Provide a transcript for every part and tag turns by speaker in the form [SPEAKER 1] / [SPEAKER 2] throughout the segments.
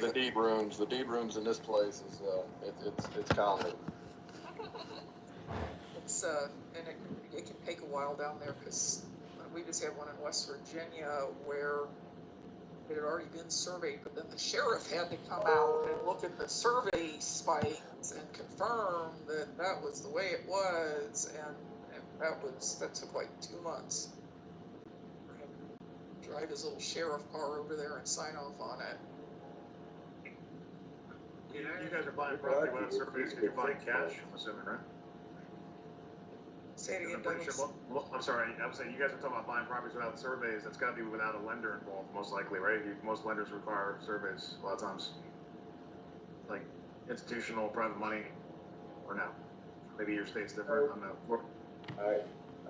[SPEAKER 1] the deed rooms in this place is, it's comedy.
[SPEAKER 2] It's, and it can take a while down there, because we just had one in West Virginia where it had already been surveyed, but then the sheriff had to come out and look at the survey spikes and confirm that that was the way it was, and that took like 2 months. For him to drive his little sheriff car over there and sign off on it.
[SPEAKER 3] You guys are buying property without surveys because you're buying cash, I'm assuming, right?
[SPEAKER 2] Say it again,
[SPEAKER 3] I'm pretty
[SPEAKER 2] Douglas.
[SPEAKER 3] sure, well, I'm sorry, I'm saying you guys are talking about buying properties without surveys, that's gotta be without a lender involved, most likely, right? Most lenders require surveys a lot of times. Like institutional, private money, or no? Maybe your state's different, I'm not.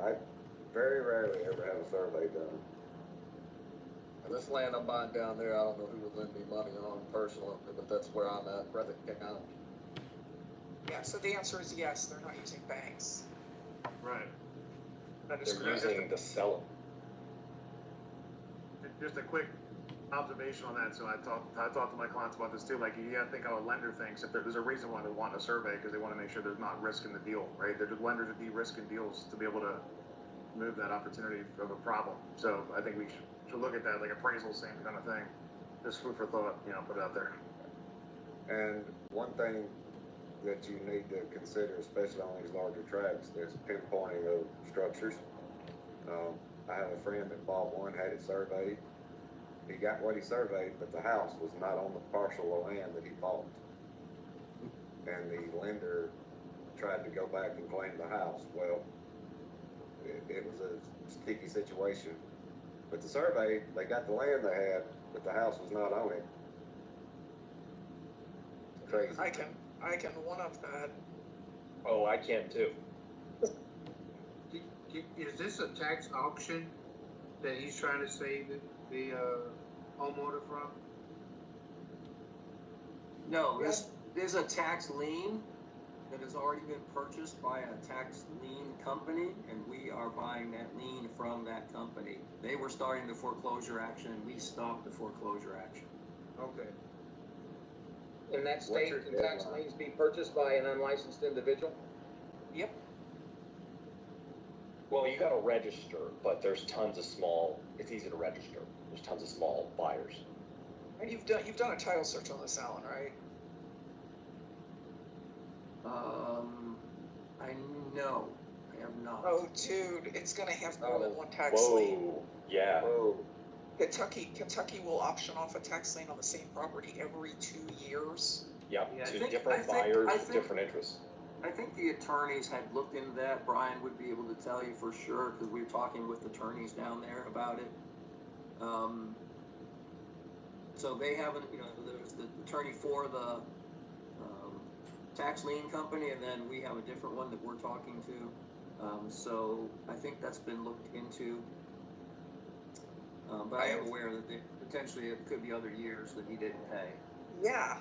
[SPEAKER 4] I very rarely ever have a survey done.
[SPEAKER 1] And this land I'm buying down there, I don't know who would lend me money on personally, but that's where I'm at, Breathitt County.
[SPEAKER 2] Yeah, so the answer is yes, they're not using banks.
[SPEAKER 3] Right.
[SPEAKER 2] That is
[SPEAKER 5] They're
[SPEAKER 2] correct.
[SPEAKER 5] using the seller.
[SPEAKER 3] Just a quick observation on that. So I talked to my clients about this too. Like, you gotta think how a lender thinks. If there's a reason why they want a survey, because they want to make sure there's not risk in the deal, right? They're lenders that de-risk in deals to be able to move that opportunity of a problem. So I think we should look at that, like appraisal, same kind of thing. Just food for thought, put it out there.
[SPEAKER 4] And one thing that you need to consider, especially on these larger tracts, is pinpointing of structures. I have a friend that bought one, had it surveyed. He got what he surveyed, but the house was not on the parcel of land that he bought. And the lender tried to go back and claim the house. Well, it was a sticky situation. But the survey, they got the land they had, but the house was not on it. Crazy.
[SPEAKER 2] I can one-up that.
[SPEAKER 5] Oh, I can too.
[SPEAKER 6] Is this a tax auction that he's trying to save the homeowner from?
[SPEAKER 7] No, this is a tax lien that has already been purchased by a tax lien company, and we are buying that lien from that company. They were starting the foreclosure action, and we stopped the foreclosure action.
[SPEAKER 6] Okay.
[SPEAKER 8] In that state,
[SPEAKER 4] your
[SPEAKER 8] can tax
[SPEAKER 4] deadline?
[SPEAKER 8] liens be purchased by an unlicensed individual?
[SPEAKER 2] Yep.
[SPEAKER 5] Well, you gotta register, but there's tons of small, it's easy to register. There's tons of small buyers.
[SPEAKER 2] And you've done a title search on this, Alan, right?
[SPEAKER 7] I know, I have not.
[SPEAKER 2] Oh, dude, it's gonna have more than one tax lien.
[SPEAKER 5] Whoa, yeah.
[SPEAKER 4] Whoa.
[SPEAKER 2] Kentucky will auction off a tax lien on the same property every 2 years.
[SPEAKER 5] Yep,
[SPEAKER 7] Yeah, I
[SPEAKER 5] to
[SPEAKER 7] think-
[SPEAKER 5] different
[SPEAKER 7] I think-
[SPEAKER 5] buyers,
[SPEAKER 7] I think-
[SPEAKER 5] different interests.
[SPEAKER 7] I think the attorneys had looked into that. Brian would be able to tell you for sure, because we were talking with attorneys down there about it. So they haven't, there's the attorney for the tax lien company, and then we have a different one that we're talking to. So I think that's been looked into. But I am aware that potentially it could be other years that he didn't pay.
[SPEAKER 2] Yeah.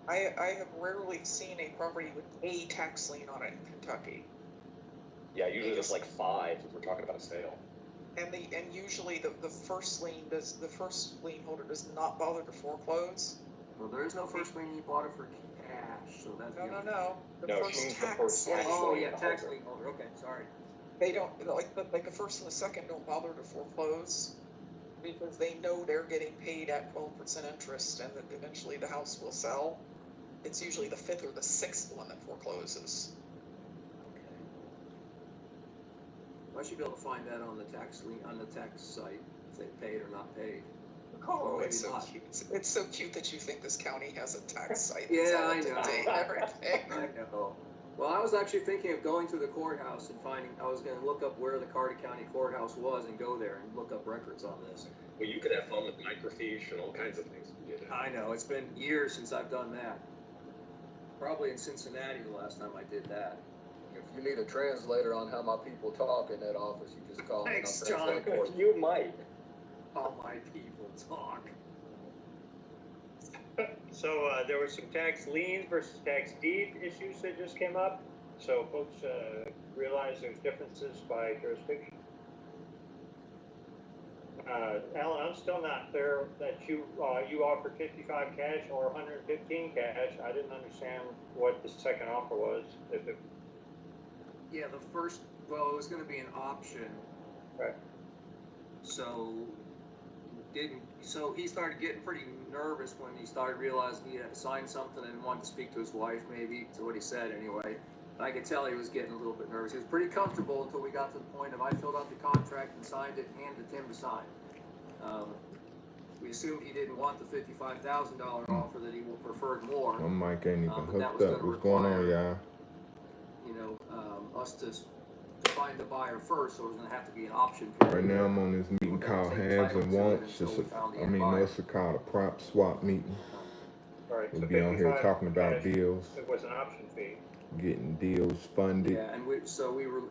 [SPEAKER 2] I have rarely seen a property with a tax lien on it in Kentucky.
[SPEAKER 5] Yeah, usually there's like 5 if we're talking about a sale.
[SPEAKER 2] And usually the first lien lien holder does not bother to foreclose.
[SPEAKER 7] Well, there is no first lien. He bought it for cash, so that's.
[SPEAKER 2] No. The
[SPEAKER 5] No,
[SPEAKER 2] first
[SPEAKER 5] she means the
[SPEAKER 2] tax
[SPEAKER 5] first
[SPEAKER 2] lien.
[SPEAKER 5] tax
[SPEAKER 7] Oh,
[SPEAKER 5] lien
[SPEAKER 7] yeah, tax
[SPEAKER 5] holder.
[SPEAKER 7] lien holder. Okay, sorry.
[SPEAKER 2] They don't, like the first and the second don't bother to foreclose because they know they're getting paid at 12% interest and that eventually the house will sell. It's usually the 5th or the 6th one that forecloses.
[SPEAKER 7] Okay. Well, I should be able to find that on the tax lien, on the tax site, if they paid or not paid.
[SPEAKER 2] Oh,
[SPEAKER 7] maybe
[SPEAKER 2] it's so
[SPEAKER 7] not.
[SPEAKER 2] cute. It's so cute that you think this county has a tax site.
[SPEAKER 7] Yeah,
[SPEAKER 2] that's all
[SPEAKER 7] I
[SPEAKER 2] up to
[SPEAKER 7] know.
[SPEAKER 2] date and everything.
[SPEAKER 7] I know. Well, I was actually thinking of going to the courthouse and I was gonna look up where the Carter County Courthouse was and go there and look up records on this.
[SPEAKER 5] Well, you could have fun with microfiche and all kinds of things.
[SPEAKER 7] I know, it's been years since I've done that. Probably in Cincinnati the last time I did that.
[SPEAKER 1] If you need a translator on how my people talk in that office, you just call me.
[SPEAKER 7] Thanks,
[SPEAKER 1] I'll translate
[SPEAKER 7] John.
[SPEAKER 1] for you.
[SPEAKER 5] You might.
[SPEAKER 7] How my people talk.
[SPEAKER 9] So there were some tax liens versus tax deed issues that just came up. So folks realize there's differences by jurisdiction. Alan, I'm still not clear that you offered 55 cash or 115 cash. I didn't understand what the second offer was. If it,
[SPEAKER 7] Yeah, the first, well, it was gonna be an option.
[SPEAKER 9] Right.
[SPEAKER 7] So, so he started getting pretty nervous when he started realizing he had to sign something and wanted to speak to his wife, maybe, to what he said anyway. I could tell he was getting a little bit nervous. He was pretty comfortable until we got to the point of I filled out the contract and signed it and handed it to him to sign. We assumed he didn't want the $55,000 offer, that he preferred more.
[SPEAKER 10] My mic ain't even
[SPEAKER 7] But that
[SPEAKER 10] hooked
[SPEAKER 7] was
[SPEAKER 10] up.
[SPEAKER 7] gonna
[SPEAKER 10] What's going on,
[SPEAKER 7] require,
[SPEAKER 10] y'all?
[SPEAKER 7] you know, us to find the buyer first, so it was gonna have to be an option.
[SPEAKER 10] Right now I'm on this meeting called Haves and Wants. It's it's a called a prop swap meeting.
[SPEAKER 9] all right,
[SPEAKER 10] We'll
[SPEAKER 9] so
[SPEAKER 10] be on here
[SPEAKER 9] 55
[SPEAKER 10] talking about
[SPEAKER 9] cash,
[SPEAKER 10] deals,
[SPEAKER 9] it was an option fee.
[SPEAKER 10] getting deals funded,
[SPEAKER 7] Yeah, and we were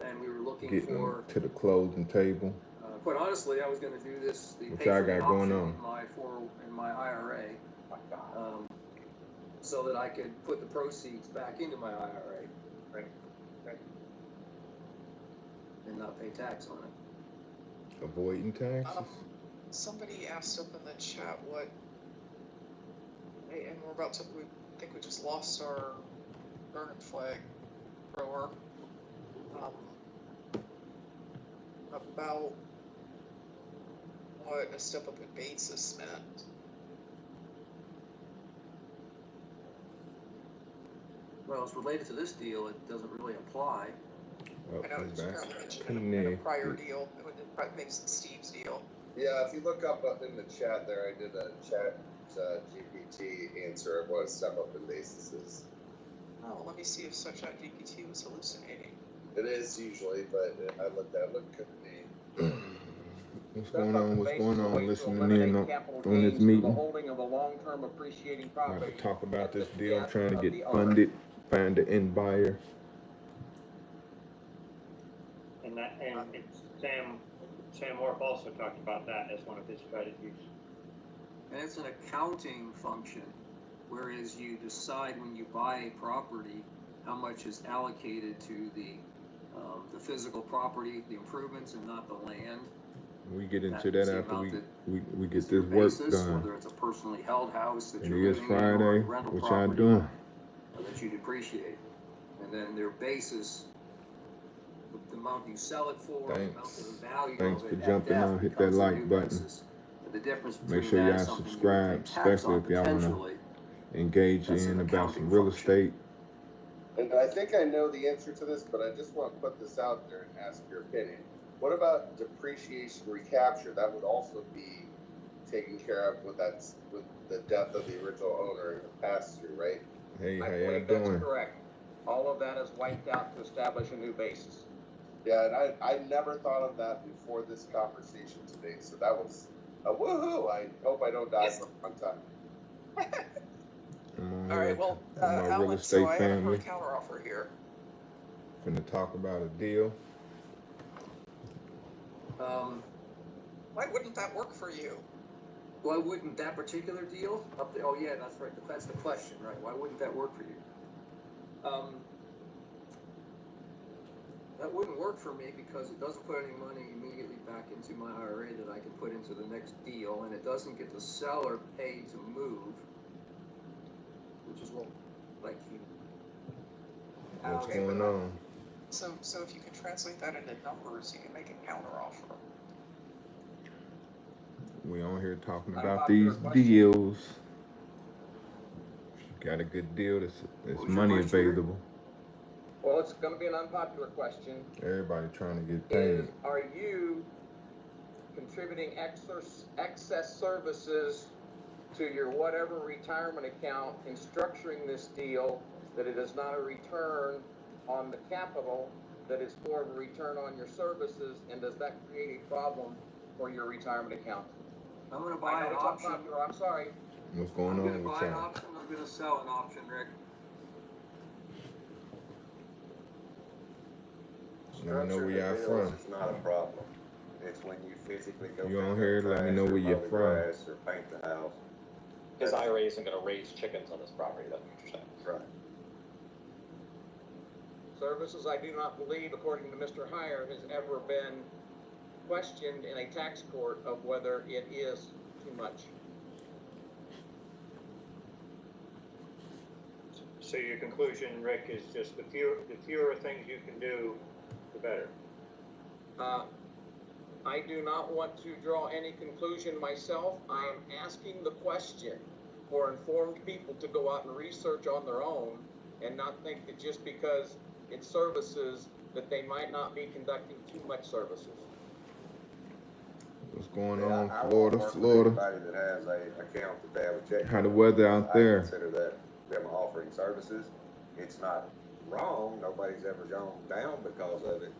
[SPEAKER 7] looking
[SPEAKER 10] getting
[SPEAKER 7] for,
[SPEAKER 10] them to the closing table.
[SPEAKER 7] quite honestly, I was gonna do this, the
[SPEAKER 10] What
[SPEAKER 7] pay
[SPEAKER 10] y'all
[SPEAKER 7] for the
[SPEAKER 10] got going
[SPEAKER 7] option
[SPEAKER 10] on?
[SPEAKER 7] in my IRA. So that I could put the proceeds back into my IRA.
[SPEAKER 9] Right, right.
[SPEAKER 7] And not pay tax on it.
[SPEAKER 10] Avoiding taxes.
[SPEAKER 2] Somebody asked up in the chat what, and we're about to, we think we just lost our burning flag grower. About what a step up in basis meant.
[SPEAKER 7] Well, it's related to this deal, it doesn't really apply.
[SPEAKER 2] I know it was
[SPEAKER 10] back.
[SPEAKER 2] apparently mentioned in a prior
[SPEAKER 10] Connected.
[SPEAKER 2] deal, it would make Steve's deal.
[SPEAKER 4] Yeah, if you look up in the chat there, I did a chat GPT answer of what a step up in basis is.
[SPEAKER 2] Oh, let me see if ChatGPT was hallucinating.
[SPEAKER 4] It is usually, but I looked at it, looked good to me.
[SPEAKER 10] What's
[SPEAKER 8] Step
[SPEAKER 10] going
[SPEAKER 8] up
[SPEAKER 10] on?
[SPEAKER 8] in
[SPEAKER 10] What's
[SPEAKER 8] basis
[SPEAKER 10] going
[SPEAKER 8] is a way
[SPEAKER 10] on?
[SPEAKER 8] to
[SPEAKER 10] Listening
[SPEAKER 8] eliminate
[SPEAKER 10] in
[SPEAKER 8] capital
[SPEAKER 10] on
[SPEAKER 8] gains
[SPEAKER 10] this
[SPEAKER 8] from the
[SPEAKER 10] meeting.
[SPEAKER 8] holding of a long-term appreciating
[SPEAKER 10] About
[SPEAKER 8] property.
[SPEAKER 10] to talk about
[SPEAKER 8] at
[SPEAKER 10] this
[SPEAKER 8] the
[SPEAKER 10] deal. I'm
[SPEAKER 8] death
[SPEAKER 10] trying to
[SPEAKER 8] of
[SPEAKER 10] get
[SPEAKER 8] the owner.
[SPEAKER 10] funded, find the end buyer.
[SPEAKER 9] And Sam Orff also talked about that as one of his strategies.
[SPEAKER 7] And it's an accounting function, whereas you decide when you buy a property, how much is allocated to the physical property, the improvements, and not the land.
[SPEAKER 10] We get into
[SPEAKER 7] That's
[SPEAKER 10] that
[SPEAKER 7] the
[SPEAKER 10] after
[SPEAKER 7] amount
[SPEAKER 10] we
[SPEAKER 7] Is
[SPEAKER 10] get
[SPEAKER 7] your
[SPEAKER 10] this work
[SPEAKER 7] basis,
[SPEAKER 10] done.
[SPEAKER 7] whether it's a personally held house that
[SPEAKER 10] It
[SPEAKER 7] you're
[SPEAKER 10] is
[SPEAKER 7] living in or a
[SPEAKER 10] Friday.
[SPEAKER 7] rental
[SPEAKER 10] What y'all
[SPEAKER 7] property
[SPEAKER 10] doing?
[SPEAKER 7] that you depreciate. And then their basis, the amount you sell it for, the amount
[SPEAKER 10] Thanks.
[SPEAKER 7] of the value
[SPEAKER 10] Thanks
[SPEAKER 7] of
[SPEAKER 10] for
[SPEAKER 7] it at
[SPEAKER 10] jumping
[SPEAKER 7] death
[SPEAKER 10] on. Hit that
[SPEAKER 7] becomes the
[SPEAKER 10] like
[SPEAKER 7] new
[SPEAKER 10] button.
[SPEAKER 7] basis. And the difference
[SPEAKER 10] Make
[SPEAKER 7] between
[SPEAKER 10] sure
[SPEAKER 7] that
[SPEAKER 10] y'all
[SPEAKER 7] and something you would
[SPEAKER 10] subscribe,
[SPEAKER 7] pay tax
[SPEAKER 10] especially
[SPEAKER 7] on
[SPEAKER 10] if y'all wanna
[SPEAKER 7] potentially.
[SPEAKER 10] engage
[SPEAKER 7] That's
[SPEAKER 10] in
[SPEAKER 7] an
[SPEAKER 10] about
[SPEAKER 7] accounting
[SPEAKER 10] some real
[SPEAKER 7] function.
[SPEAKER 10] estate.
[SPEAKER 4] And I think I know the answer to this, but I just want to put this out there and ask your opinion. What about depreciation recapture? That would also be taken care of with the death of the original owner and the pass through, right?
[SPEAKER 10] Hey,
[SPEAKER 8] I
[SPEAKER 10] how y'all
[SPEAKER 8] believe that's
[SPEAKER 10] doing?
[SPEAKER 8] correct. All of that is wiped out to establish a new basis.
[SPEAKER 4] Yeah, and I never thought of that before this conversation today, so that was a woohoo. I hope I don't die for a long time.
[SPEAKER 10] I'm on
[SPEAKER 2] All
[SPEAKER 10] here
[SPEAKER 2] right, well,
[SPEAKER 10] with my real
[SPEAKER 2] Alan,
[SPEAKER 10] estate
[SPEAKER 2] so I haven't
[SPEAKER 10] family.
[SPEAKER 2] heard a counter offer here.
[SPEAKER 10] Finna talk about a deal.
[SPEAKER 2] Why wouldn't that work for you?
[SPEAKER 7] Why wouldn't that particular deal up there? Oh yeah, that's right. That's the question, right? Why wouldn't that work for you? That wouldn't work for me because it doesn't put any money immediately back into my IRA that I can put into the next deal, and it doesn't get the seller paid to move, which is what, like you.
[SPEAKER 10] What's
[SPEAKER 2] Okay,
[SPEAKER 10] going
[SPEAKER 2] but-
[SPEAKER 10] on?
[SPEAKER 2] So if you can translate that into numbers, you can make a counter offer.
[SPEAKER 10] We on here talking about
[SPEAKER 8] Unpopular
[SPEAKER 10] these
[SPEAKER 8] question.
[SPEAKER 10] deals. If you got a good deal, there's
[SPEAKER 7] was your
[SPEAKER 10] money
[SPEAKER 7] question, Rick?
[SPEAKER 10] available.
[SPEAKER 8] Well, it's gonna be an unpopular question.
[SPEAKER 10] Everybody trying to get
[SPEAKER 8] Is,
[SPEAKER 10] paid.
[SPEAKER 8] are you contributing excess services to your whatever retirement account in structuring this deal, that it is not a return on the capital, that it's more of a return on your services, and does that create a problem for your retirement account?
[SPEAKER 7] I'm gonna
[SPEAKER 8] I
[SPEAKER 7] buy
[SPEAKER 8] know
[SPEAKER 7] an
[SPEAKER 8] it's
[SPEAKER 7] option.
[SPEAKER 8] unpopular, I'm sorry.
[SPEAKER 10] What's going
[SPEAKER 7] I'm gonna
[SPEAKER 10] on with
[SPEAKER 7] buy an
[SPEAKER 10] y'all?
[SPEAKER 7] option. I'm gonna sell an option, Rick.
[SPEAKER 10] Let me know where y'all
[SPEAKER 4] Structuring the
[SPEAKER 10] from.
[SPEAKER 4] deals is not a problem. It's when you physically go.
[SPEAKER 10] You
[SPEAKER 4] pick
[SPEAKER 10] on
[SPEAKER 4] up
[SPEAKER 10] here? Let me
[SPEAKER 4] trash
[SPEAKER 10] know
[SPEAKER 4] or
[SPEAKER 10] where you're
[SPEAKER 4] mow the
[SPEAKER 10] from.
[SPEAKER 4] grass or paint the house.
[SPEAKER 5] His IRA isn't gonna raise chickens on this property, that's what you're saying.
[SPEAKER 4] Right.
[SPEAKER 8] Services, I do not believe, according to Mr. Heyer, has ever been questioned in a tax court of whether it is too much.
[SPEAKER 9] So your conclusion, Rick, is just the fewer things you can do, the better.
[SPEAKER 8] I do not want to draw any conclusion myself. I am asking the question for informed people to go out and research on their own and not think that just because it's services that they might not be conducting too much services.
[SPEAKER 10] What's going
[SPEAKER 4] Yeah,
[SPEAKER 10] on,
[SPEAKER 4] I won't
[SPEAKER 10] Florida,
[SPEAKER 4] work with
[SPEAKER 10] Florida?
[SPEAKER 4] Anybody that has a account that they have a check.
[SPEAKER 10] How the weather out there?
[SPEAKER 4] I consider that them offering services. It's not wrong. Nobody's ever gone down because of it.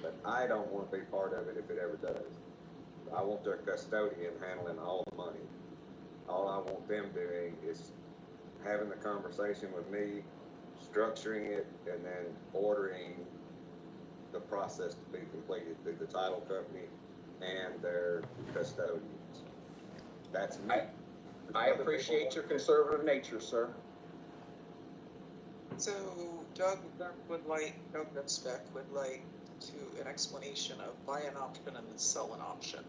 [SPEAKER 4] But I don't want to be part of it if it ever does. I want their custodian handling all the money. All I want them doing is having the conversation with me, structuring it, and then ordering the process to be completed through the title company and their custodians. That's me.
[SPEAKER 8] I appreciate your conservative nature, sir.
[SPEAKER 2] So Doug Nutspec would like to an explanation of buy an option and then sell an option.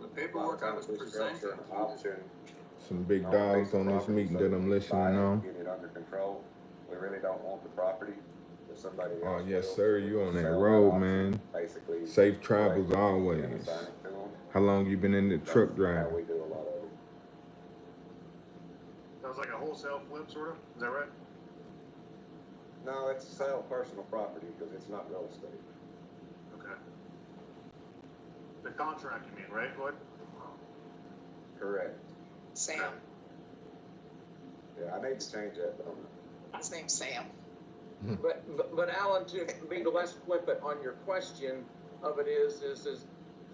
[SPEAKER 7] The paperwork I was presenting.
[SPEAKER 4] Structure an option.
[SPEAKER 10] Some big dogs on this meeting that I'm listening on.
[SPEAKER 4] Get it under control. We really don't want the property. If somebody
[SPEAKER 10] Oh,
[SPEAKER 4] else
[SPEAKER 10] yes,
[SPEAKER 4] will,
[SPEAKER 10] sir. You on that
[SPEAKER 4] sell
[SPEAKER 10] road,
[SPEAKER 4] option,
[SPEAKER 10] man.
[SPEAKER 4] Basically.
[SPEAKER 10] Safe travels
[SPEAKER 4] and
[SPEAKER 10] always.
[SPEAKER 4] assign it to them.
[SPEAKER 10] How long you been in the truck
[SPEAKER 4] That's how
[SPEAKER 10] driving?
[SPEAKER 4] we do a lot of it.
[SPEAKER 3] Sounds like a wholesale flip, sort of, is that right?
[SPEAKER 4] No, it's sell personal property because it's not real estate.
[SPEAKER 3] Okay. The contract, you mean, right, Floyd?
[SPEAKER 4] Correct.
[SPEAKER 2] Sam,
[SPEAKER 4] Yeah, I need to change that, don't I?
[SPEAKER 2] his name's Sam.
[SPEAKER 8] But Alan, to be less flippant on your question of it is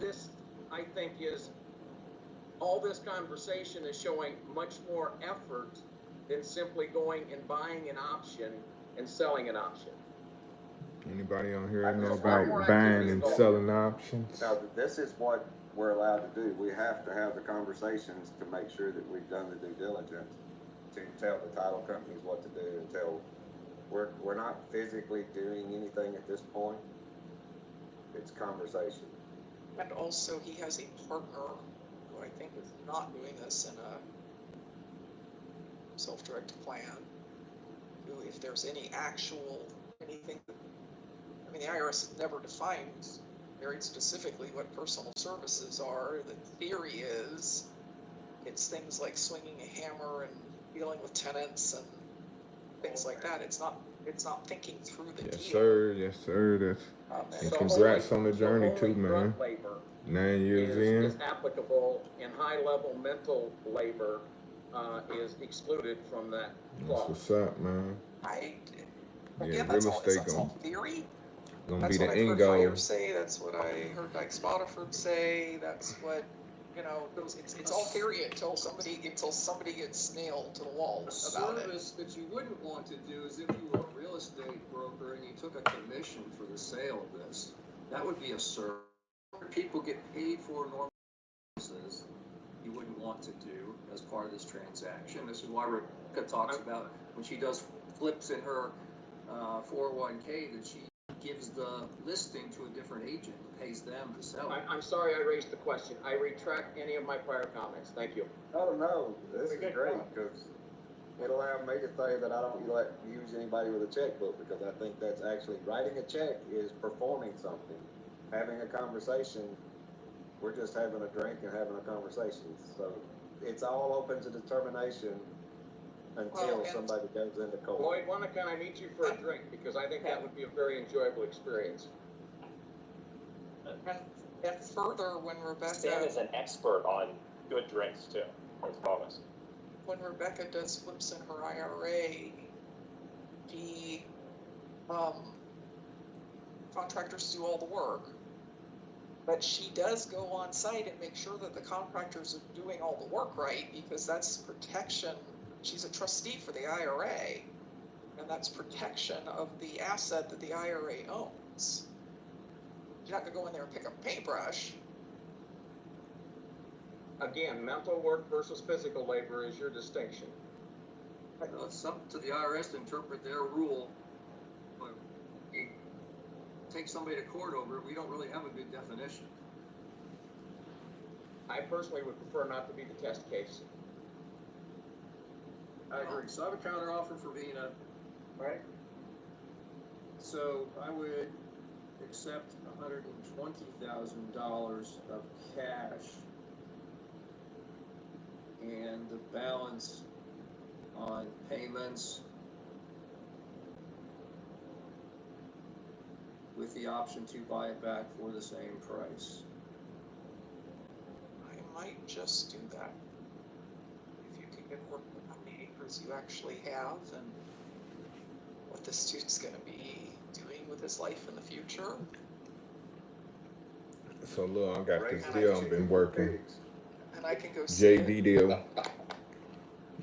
[SPEAKER 8] this, I think, is all this conversation is showing much more effort than simply going and buying an option and selling an option.
[SPEAKER 10] Anybody on here know
[SPEAKER 8] There's a lot more
[SPEAKER 10] about buying
[SPEAKER 8] activity
[SPEAKER 10] and
[SPEAKER 8] going.
[SPEAKER 10] selling options?
[SPEAKER 4] Now, this is what we're allowed to do. We have to have the conversations to make sure that we've done the due diligence, to tell the title companies what to do and tell, we're not physically doing anything at this point. It's conversation.
[SPEAKER 2] And also he has a partner who I think is not doing this in a self-directed plan. Who, if there's any actual, anything, I mean, the IRS never defines very specifically what personal services are. The theory is it's things like swinging a hammer and dealing with tenants and things like that. It's not thinking through the
[SPEAKER 10] Yes,
[SPEAKER 2] deal.
[SPEAKER 10] sir. Yes, sir. That's and
[SPEAKER 8] So
[SPEAKER 10] congrats
[SPEAKER 8] only-
[SPEAKER 10] on the journey
[SPEAKER 8] so
[SPEAKER 10] too,
[SPEAKER 8] only
[SPEAKER 10] man.
[SPEAKER 8] grunt labor
[SPEAKER 10] 9 years
[SPEAKER 8] is
[SPEAKER 10] in.
[SPEAKER 8] applicable, and high-level mental labor is excluded from that
[SPEAKER 10] That's
[SPEAKER 8] clause.
[SPEAKER 10] what's up, man.
[SPEAKER 2] I,
[SPEAKER 10] Yeah,
[SPEAKER 2] again,
[SPEAKER 10] real
[SPEAKER 2] that's
[SPEAKER 10] estate
[SPEAKER 2] all theory.
[SPEAKER 10] Gonna
[SPEAKER 2] That's
[SPEAKER 10] be
[SPEAKER 2] what
[SPEAKER 10] the
[SPEAKER 2] I've
[SPEAKER 10] end
[SPEAKER 2] heard
[SPEAKER 10] goal.
[SPEAKER 2] Fire say, that's what I heard Dyke Spotiford say, that's what, it's all theory until somebody gets nailed to the wall
[SPEAKER 7] A
[SPEAKER 2] about it.
[SPEAKER 7] service that you wouldn't want to do is if you were a real estate broker and you took a commission for the sale of this. That would be a service. People get paid for normal services you wouldn't want to do as part of this transaction. This is why Rebecca talks about when she does flips in her 401k that she gives the listing to a different agent, pays them to sell it.
[SPEAKER 8] I'm sorry I raised the question. I retract any of my prior comments. Thank you.
[SPEAKER 4] Oh, no, this is
[SPEAKER 8] Good
[SPEAKER 4] great
[SPEAKER 8] point.
[SPEAKER 4] because it allowed me to say that I don't use anybody with a checkbook because I think that's actually writing a check is performing something. Having a conversation, we're just having a drink and having a conversation. So it's all open to determination until
[SPEAKER 2] Well, and-
[SPEAKER 4] somebody goes into court.
[SPEAKER 8] Lloyd, why can I meet you for a drink? Because I think that would be a very enjoyable experience.
[SPEAKER 2] And further, when
[SPEAKER 5] Sam is an expert on good drinks too, I promise.
[SPEAKER 2] when Rebecca does flips in her IRA, the contractors do all the work. But she does go on site and make sure that the contractors are doing all the work right, because that's protection. She's a trustee for the IRA, and that's protection of the asset that the IRA owns. You're not gonna go in there and pick up a paintbrush.
[SPEAKER 8] Again, mental work versus physical labor is your distinction.
[SPEAKER 7] It's up to the IRS to interpret their rule. But take somebody to court over it, we don't really have a good definition.
[SPEAKER 8] I personally would prefer not to be the test case.
[SPEAKER 7] I agree. So I have a counter offer for Vina.
[SPEAKER 8] Right.
[SPEAKER 7] So I would accept $120,000 of cash and the balance on payments with the option to buy it back for the same price.
[SPEAKER 2] I might just do that. If you can get work with how many acres you actually have and what the student's gonna be doing with his life in the future.
[SPEAKER 10] So look, I got this
[SPEAKER 2] Right.
[SPEAKER 10] deal I've been working.
[SPEAKER 2] And I can go see
[SPEAKER 10] JV
[SPEAKER 2] it.
[SPEAKER 10] deal.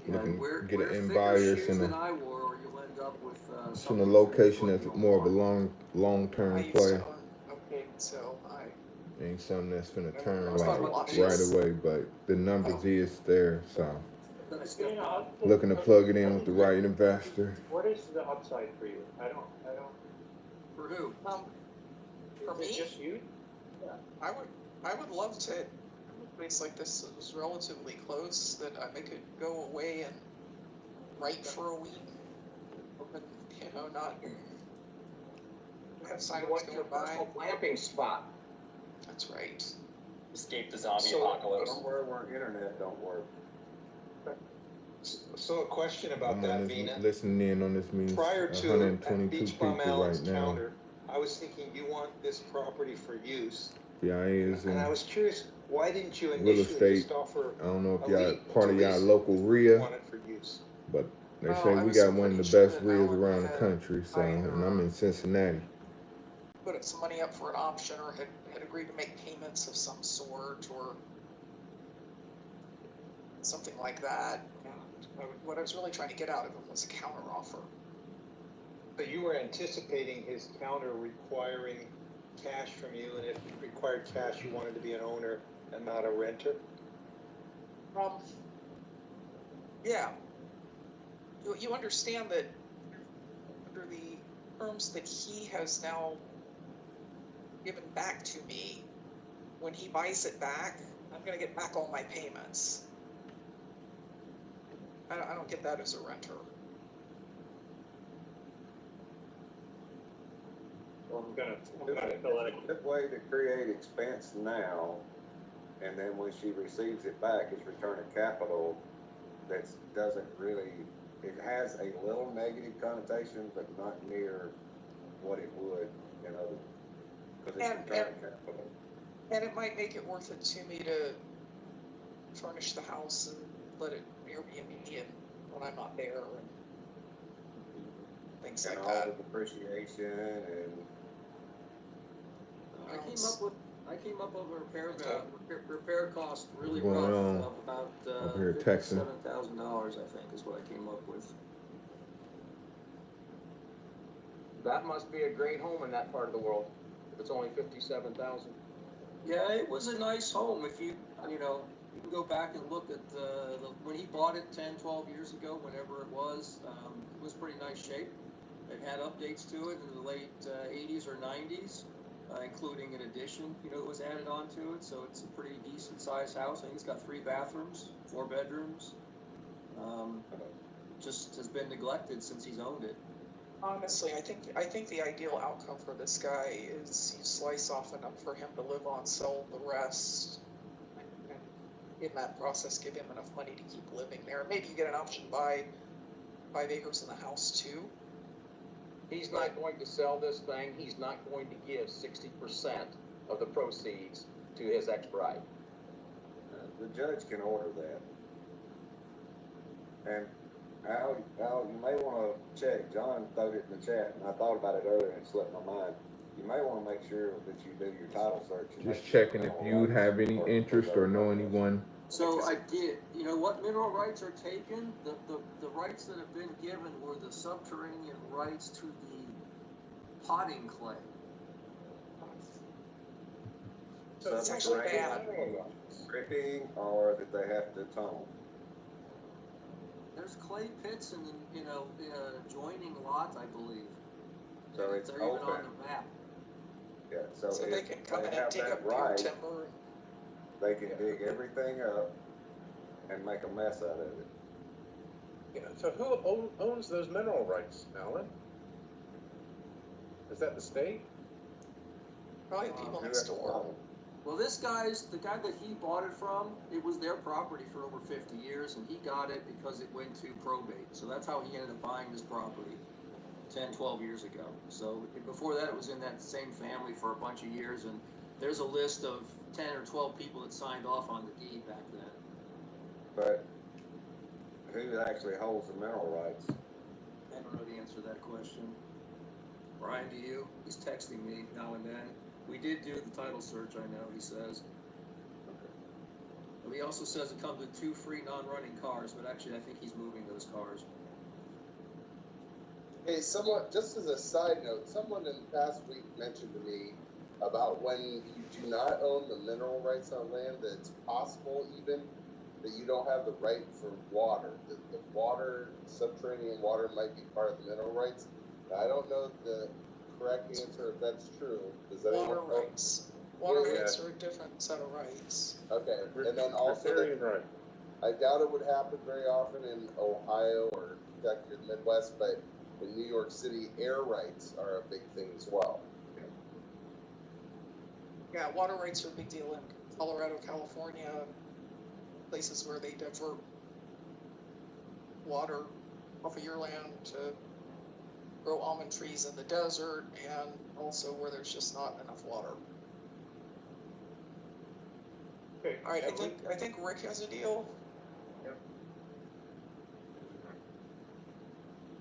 [SPEAKER 7] And
[SPEAKER 10] Looking,
[SPEAKER 7] wear
[SPEAKER 10] get
[SPEAKER 7] thicker
[SPEAKER 10] an
[SPEAKER 7] shoes
[SPEAKER 10] invious and
[SPEAKER 7] than
[SPEAKER 10] a,
[SPEAKER 7] I wore, or you'll end up with,
[SPEAKER 10] it's in
[SPEAKER 7] something
[SPEAKER 10] a
[SPEAKER 7] that's
[SPEAKER 10] location
[SPEAKER 7] gonna
[SPEAKER 10] that's
[SPEAKER 7] put you
[SPEAKER 10] more of a
[SPEAKER 7] on.
[SPEAKER 10] long-term
[SPEAKER 2] I used
[SPEAKER 10] play.
[SPEAKER 2] to own a pig, so I,
[SPEAKER 10] Ain't something that's finna turn
[SPEAKER 2] Let's talk
[SPEAKER 10] like
[SPEAKER 2] about the
[SPEAKER 10] right
[SPEAKER 2] shoes.
[SPEAKER 10] away, but the numbers is there, so.
[SPEAKER 7] Then I stepped
[SPEAKER 9] Vina,
[SPEAKER 7] out.
[SPEAKER 10] Looking to plug it in with the right investor.
[SPEAKER 9] What is the upside for you? I don't,
[SPEAKER 7] For who?
[SPEAKER 2] for
[SPEAKER 9] is
[SPEAKER 2] me,
[SPEAKER 9] it just you?
[SPEAKER 2] I would love to, a place like this that was relatively close, that I could go away and write for a week. And, you know, not have
[SPEAKER 8] You
[SPEAKER 2] silence
[SPEAKER 8] want
[SPEAKER 2] go
[SPEAKER 8] your
[SPEAKER 2] by.
[SPEAKER 8] personal glamping spot.
[SPEAKER 2] That's right.
[SPEAKER 5] Escape the zombie
[SPEAKER 8] So-
[SPEAKER 5] apocalypse.
[SPEAKER 4] Somewhere where internet don't work.
[SPEAKER 11] So a question about
[SPEAKER 10] I'm
[SPEAKER 11] that,
[SPEAKER 10] on
[SPEAKER 11] Vina.
[SPEAKER 10] this, listening in on this means
[SPEAKER 11] Prior to
[SPEAKER 10] 122
[SPEAKER 11] Beach
[SPEAKER 10] people
[SPEAKER 11] Bum Allen's
[SPEAKER 10] right now.
[SPEAKER 11] counter, I was thinking you want this property for use.
[SPEAKER 10] BIAs
[SPEAKER 11] And I
[SPEAKER 10] and
[SPEAKER 11] was curious, why didn't you
[SPEAKER 10] real
[SPEAKER 11] initially
[SPEAKER 10] estate.
[SPEAKER 11] just offer
[SPEAKER 10] I don't know
[SPEAKER 11] a
[SPEAKER 10] if y'all
[SPEAKER 11] lease
[SPEAKER 10] part
[SPEAKER 11] to
[SPEAKER 10] of y'all
[SPEAKER 11] lease
[SPEAKER 10] local
[SPEAKER 11] if you
[SPEAKER 10] RIA,
[SPEAKER 11] want it for use?
[SPEAKER 10] but they
[SPEAKER 2] Well,
[SPEAKER 10] say
[SPEAKER 2] I
[SPEAKER 10] we
[SPEAKER 2] was
[SPEAKER 10] got one of
[SPEAKER 2] pretty
[SPEAKER 10] the
[SPEAKER 2] sure
[SPEAKER 10] best
[SPEAKER 2] that
[SPEAKER 10] RIAs
[SPEAKER 2] Alan
[SPEAKER 10] around the
[SPEAKER 2] had
[SPEAKER 10] country. So, and I'm in Cincinnati.
[SPEAKER 2] Put some money up for an option, or had agreed to make payments of some sort, or something like that. What I was really trying to get out of him was a counter offer.
[SPEAKER 11] But you were anticipating his counter requiring cash from you, and if it required cash, you wanted to be an owner and not a renter?
[SPEAKER 2] Yeah. You understand that under the terms that he has now given back to me, when he buys it back, I'm gonna get back all my payments. I don't get that as a renter.
[SPEAKER 9] Well, I'm gonna fill it.
[SPEAKER 4] Good way to create expense now, and then when she receives it back, it's return of capital. That doesn't really, it has a little negative connotation, but not near what it would in other, because it's return of capital.
[SPEAKER 2] And it might make it worth it to me to furnish the house and let it Airbnb and when I'm not there and things
[SPEAKER 4] And
[SPEAKER 2] like
[SPEAKER 4] all
[SPEAKER 2] that.
[SPEAKER 4] the depreciation and.
[SPEAKER 7] I came up with a repair cost really
[SPEAKER 10] Going
[SPEAKER 7] rough
[SPEAKER 10] on
[SPEAKER 7] of about,
[SPEAKER 10] up here texting.
[SPEAKER 7] $57,000, I think, is what I came up with.
[SPEAKER 8] That must be a great home in that part of the world, if it's only 57,000.
[SPEAKER 7] Yeah, it was a nice home. If you know, you can go back and look at when he bought it 10, 12 years ago, whenever it was pretty nice shape. It had updates to it in the late 80s or 90s, including an addition, that was added onto it. So it's a pretty decent sized house. I think it's got 3 bathrooms, 4 bedrooms. Just has been neglected since he's owned it.
[SPEAKER 2] Honestly, I think the ideal outcome for this guy is you slice off enough for him to live on, sell the rest, and in that process give him enough money to keep living there. Maybe you get an option to buy 5 acres in the house too.
[SPEAKER 8] He's not going to sell this thing, he's not going to give 60% of the proceeds to his ex-bride.
[SPEAKER 4] The judge can order that. And Al, you may wanna check, John threw it in the chat, and I thought about it earlier and it slipped my mind. You may wanna make sure that you do your title search. and
[SPEAKER 10] Just
[SPEAKER 4] make sure
[SPEAKER 10] checking if
[SPEAKER 4] all
[SPEAKER 10] you
[SPEAKER 4] rights
[SPEAKER 10] have any
[SPEAKER 4] are-
[SPEAKER 10] interest or know anyone.
[SPEAKER 7] So I did. You know what mineral rights are taken? The rights that have been given were the subterranean rights to the potting clay.
[SPEAKER 2] So it's actually bad.
[SPEAKER 4] Stripping or that they have to tone.
[SPEAKER 7] There's clay pits in adjoining lots, I believe.
[SPEAKER 4] So it's
[SPEAKER 7] They're even on
[SPEAKER 4] open.
[SPEAKER 7] the map.
[SPEAKER 4] Yeah, so
[SPEAKER 2] So they
[SPEAKER 4] if
[SPEAKER 2] can come
[SPEAKER 4] they
[SPEAKER 2] in and
[SPEAKER 4] have
[SPEAKER 2] dig
[SPEAKER 4] that
[SPEAKER 2] up deer
[SPEAKER 4] right,
[SPEAKER 2] timber.
[SPEAKER 4] they can dig everything up and make a mess out of it.
[SPEAKER 12] Yeah, so who owns those mineral rights, Alan? Is that the state?
[SPEAKER 2] Probably the people
[SPEAKER 4] Who
[SPEAKER 2] next
[SPEAKER 4] has the
[SPEAKER 2] door.
[SPEAKER 4] problem?
[SPEAKER 7] Well, the guy that he bought it from, it was their property for over 50 years, and he got it because it went to probate. So that's how he ended up buying this property 10, 12 years ago. So before that, it was in that same family for a bunch of years, and there's a list of 10 or 12 people that signed off on the deed back then.
[SPEAKER 4] But who actually holds the mineral rights?
[SPEAKER 7] I don't know the answer to that question. Brian, do you? He's texting me now and then. We did do the title search, I know, he says. But he also says it comes with 2 free non-running cars, but actually I think he's moving those cars.
[SPEAKER 13] Hey, someone, just as a side note, someone in the past week mentioned to me about when you do not own the mineral rights on land, that it's possible even that you don't have the right for water. That the water, subterranean water might be part of the mineral rights. Now, I don't know the correct answer if that's true. Does anyone
[SPEAKER 2] Water
[SPEAKER 13] know?
[SPEAKER 2] rights. Water
[SPEAKER 13] Yeah.
[SPEAKER 2] rights are a different set of rights.
[SPEAKER 13] Okay, and then also
[SPEAKER 12] Riparian
[SPEAKER 13] that,
[SPEAKER 12] right.
[SPEAKER 13] I doubt it would happen very often in Ohio or Kentucky or the Midwest, but in New York City, air rights are a big thing as well.
[SPEAKER 2] Yeah, water rights are a big deal in Colorado, California, places where they divert water off of your land to grow almond trees in the desert, and also where there's just not enough water.
[SPEAKER 9] Okay,
[SPEAKER 2] All right,
[SPEAKER 9] so
[SPEAKER 2] I think Rick has a deal.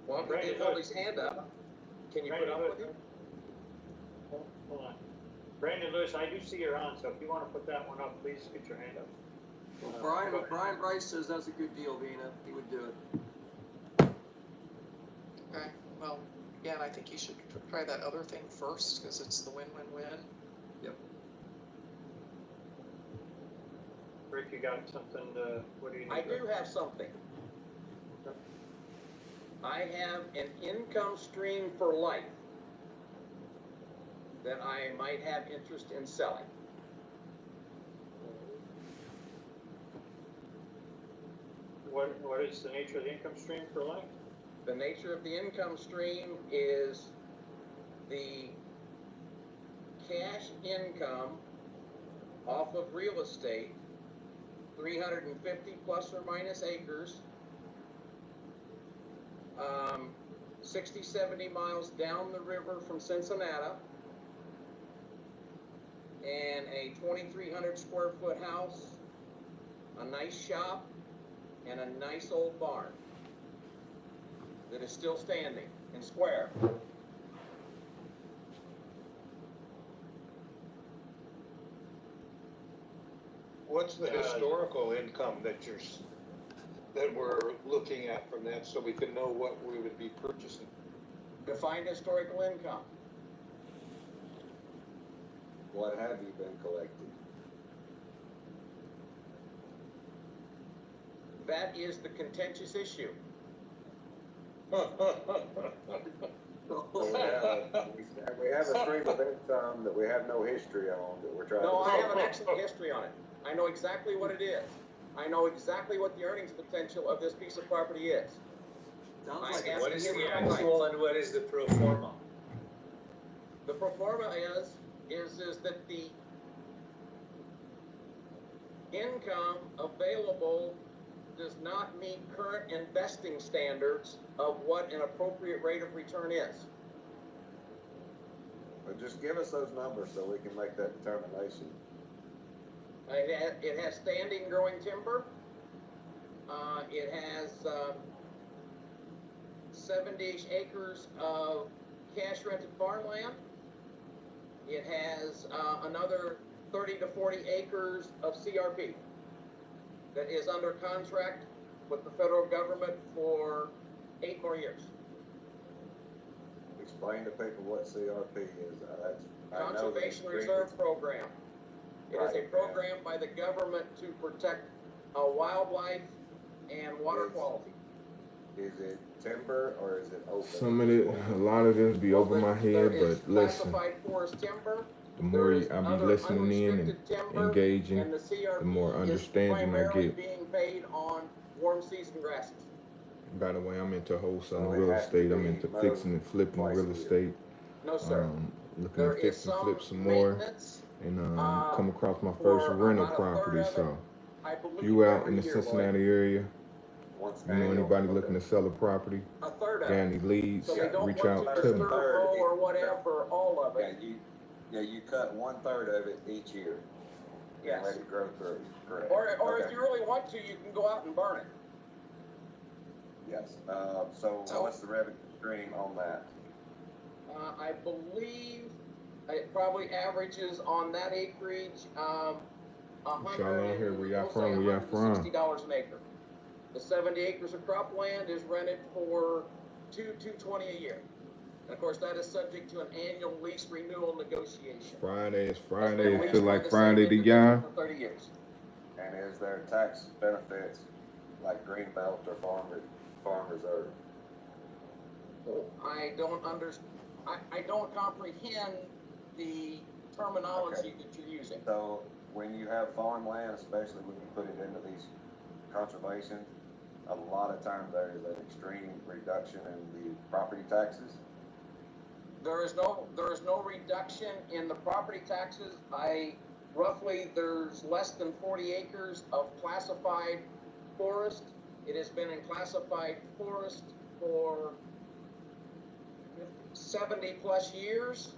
[SPEAKER 8] Well, if he hold his hand up, can you put up with him?
[SPEAKER 9] Hold on. Brandon Lewis, I do see you're on, so if you wanna put that one up, please get your hand up.
[SPEAKER 7] Well, Brian Bryce says that's a good deal, Vina. He would do it.
[SPEAKER 2] Okay, well, again, I think you should try that other thing first, because it's the win-win-win.
[SPEAKER 7] Yep.
[SPEAKER 9] Rick, you got something, what do you need?
[SPEAKER 8] I do have something. I have an income stream for life that I might have interest in selling.
[SPEAKER 9] What is the nature of the income stream for life?
[SPEAKER 8] The nature of the income stream is the cash income off of real estate, 350 plus or minus acres, 60, 70 miles down the river from Cincinnati, and a 2,300 square foot house, a nice shop, and a nice old barn that is still standing and square.
[SPEAKER 11] What's the historical income that that we're looking at from that, so we can know what we would be purchasing?
[SPEAKER 8] Define historical income.
[SPEAKER 4] What have you been collecting?
[SPEAKER 8] That is the contentious issue.
[SPEAKER 4] We have a stream of income that we have no history on that we're trying to.
[SPEAKER 8] No, I have an excellent history on it. I know exactly what it is. I know exactly what the earnings potential of this piece of property is.
[SPEAKER 7] Sounds
[SPEAKER 8] I
[SPEAKER 7] like
[SPEAKER 8] asked
[SPEAKER 14] What is
[SPEAKER 8] him
[SPEAKER 14] the
[SPEAKER 8] outright.
[SPEAKER 14] actual and what is the pro forma?
[SPEAKER 8] The pro forma is that the income available does not meet current investing standards of what an appropriate rate of return is.
[SPEAKER 4] But just give us those numbers so we can make that determination.
[SPEAKER 8] It has standing growing timber. It has 70 acres of cash rented farmland. It has another 30 to 40 acres of CRP that is under contract with the federal government for 8 more years.
[SPEAKER 4] Explain to people what CRP is. I know
[SPEAKER 8] Conservation
[SPEAKER 4] the
[SPEAKER 8] Reserve Program. It is a
[SPEAKER 4] Right,
[SPEAKER 8] program by the government to protect wildlife and water quality.
[SPEAKER 4] Is it timber or is it open?
[SPEAKER 10] Some of it, a lot of this be over my head,
[SPEAKER 8] There is
[SPEAKER 10] but listen.
[SPEAKER 8] classified forest timber,
[SPEAKER 10] the more
[SPEAKER 8] There is
[SPEAKER 10] I be
[SPEAKER 8] other
[SPEAKER 10] listening in and
[SPEAKER 8] unrestricted timber,
[SPEAKER 10] engaging,
[SPEAKER 8] and the CRP
[SPEAKER 10] the more
[SPEAKER 8] is
[SPEAKER 10] understanding I
[SPEAKER 8] primarily
[SPEAKER 10] get.
[SPEAKER 8] being paid on warm season grasses.
[SPEAKER 10] By the way, I'm into wholesaling
[SPEAKER 4] So it
[SPEAKER 10] real
[SPEAKER 4] has to
[SPEAKER 10] estate. I'm
[SPEAKER 4] be
[SPEAKER 10] into
[SPEAKER 4] mowed
[SPEAKER 10] fixing and flipping
[SPEAKER 4] twice
[SPEAKER 10] real
[SPEAKER 4] a year.
[SPEAKER 10] estate.
[SPEAKER 8] No, sir.
[SPEAKER 10] Looking
[SPEAKER 8] There
[SPEAKER 10] to
[SPEAKER 8] is
[SPEAKER 10] fix and
[SPEAKER 8] some
[SPEAKER 10] flip some more,
[SPEAKER 8] maintenance,
[SPEAKER 10] and
[SPEAKER 8] uh,
[SPEAKER 10] come across my
[SPEAKER 8] for
[SPEAKER 10] first rental
[SPEAKER 8] about a third
[SPEAKER 10] property.
[SPEAKER 8] of it,
[SPEAKER 10] So,
[SPEAKER 8] I believe,
[SPEAKER 10] you out in
[SPEAKER 8] every
[SPEAKER 10] the
[SPEAKER 8] year, Lloyd.
[SPEAKER 10] Cincinnati area,
[SPEAKER 4] Once
[SPEAKER 10] you know
[SPEAKER 4] annual,
[SPEAKER 10] anybody
[SPEAKER 4] okay.
[SPEAKER 10] looking to sell a property,
[SPEAKER 8] A third of
[SPEAKER 10] got
[SPEAKER 8] it.
[SPEAKER 10] any leads,
[SPEAKER 8] So they don't
[SPEAKER 10] reach
[SPEAKER 8] want
[SPEAKER 10] out
[SPEAKER 8] to
[SPEAKER 10] to me.
[SPEAKER 8] disturb roll or whatever, all of
[SPEAKER 4] Yeah,
[SPEAKER 8] it.
[SPEAKER 4] you cut 1/3 of it each year.
[SPEAKER 8] Yes.
[SPEAKER 4] And let it grow through, correct?
[SPEAKER 8] Or if
[SPEAKER 4] Okay.
[SPEAKER 8] you really want to, you can go out and burn it.
[SPEAKER 4] Yes, so what's the revenue stream on that?
[SPEAKER 8] I believe it probably averages on that acreage,
[SPEAKER 10] Y'all on here, where y'all from? Where y'all from?
[SPEAKER 8] $160 an acre. The 70 acres of cropland is rented for $220 a year. And of course, that is subject to an annual lease renewal negotiation.
[SPEAKER 10] Friday is
[SPEAKER 8] It's been
[SPEAKER 10] Friday. It
[SPEAKER 8] leased
[SPEAKER 10] feel
[SPEAKER 8] by
[SPEAKER 10] like
[SPEAKER 8] the
[SPEAKER 10] Friday
[SPEAKER 8] same
[SPEAKER 10] to
[SPEAKER 8] individual
[SPEAKER 10] y'all.
[SPEAKER 8] for 30 years.
[SPEAKER 4] And is there tax benefits like Greenbelt or Farm Reserve?
[SPEAKER 8] I don't comprehend the terminology that you're using.
[SPEAKER 4] So when you have farmland, especially when you put it into these conservations, a lot of times there is an extreme reduction in the property taxes.
[SPEAKER 8] There is no reduction in the property taxes. There's less than 40 acres of classified forest. It has been in classified forest for 70 plus years,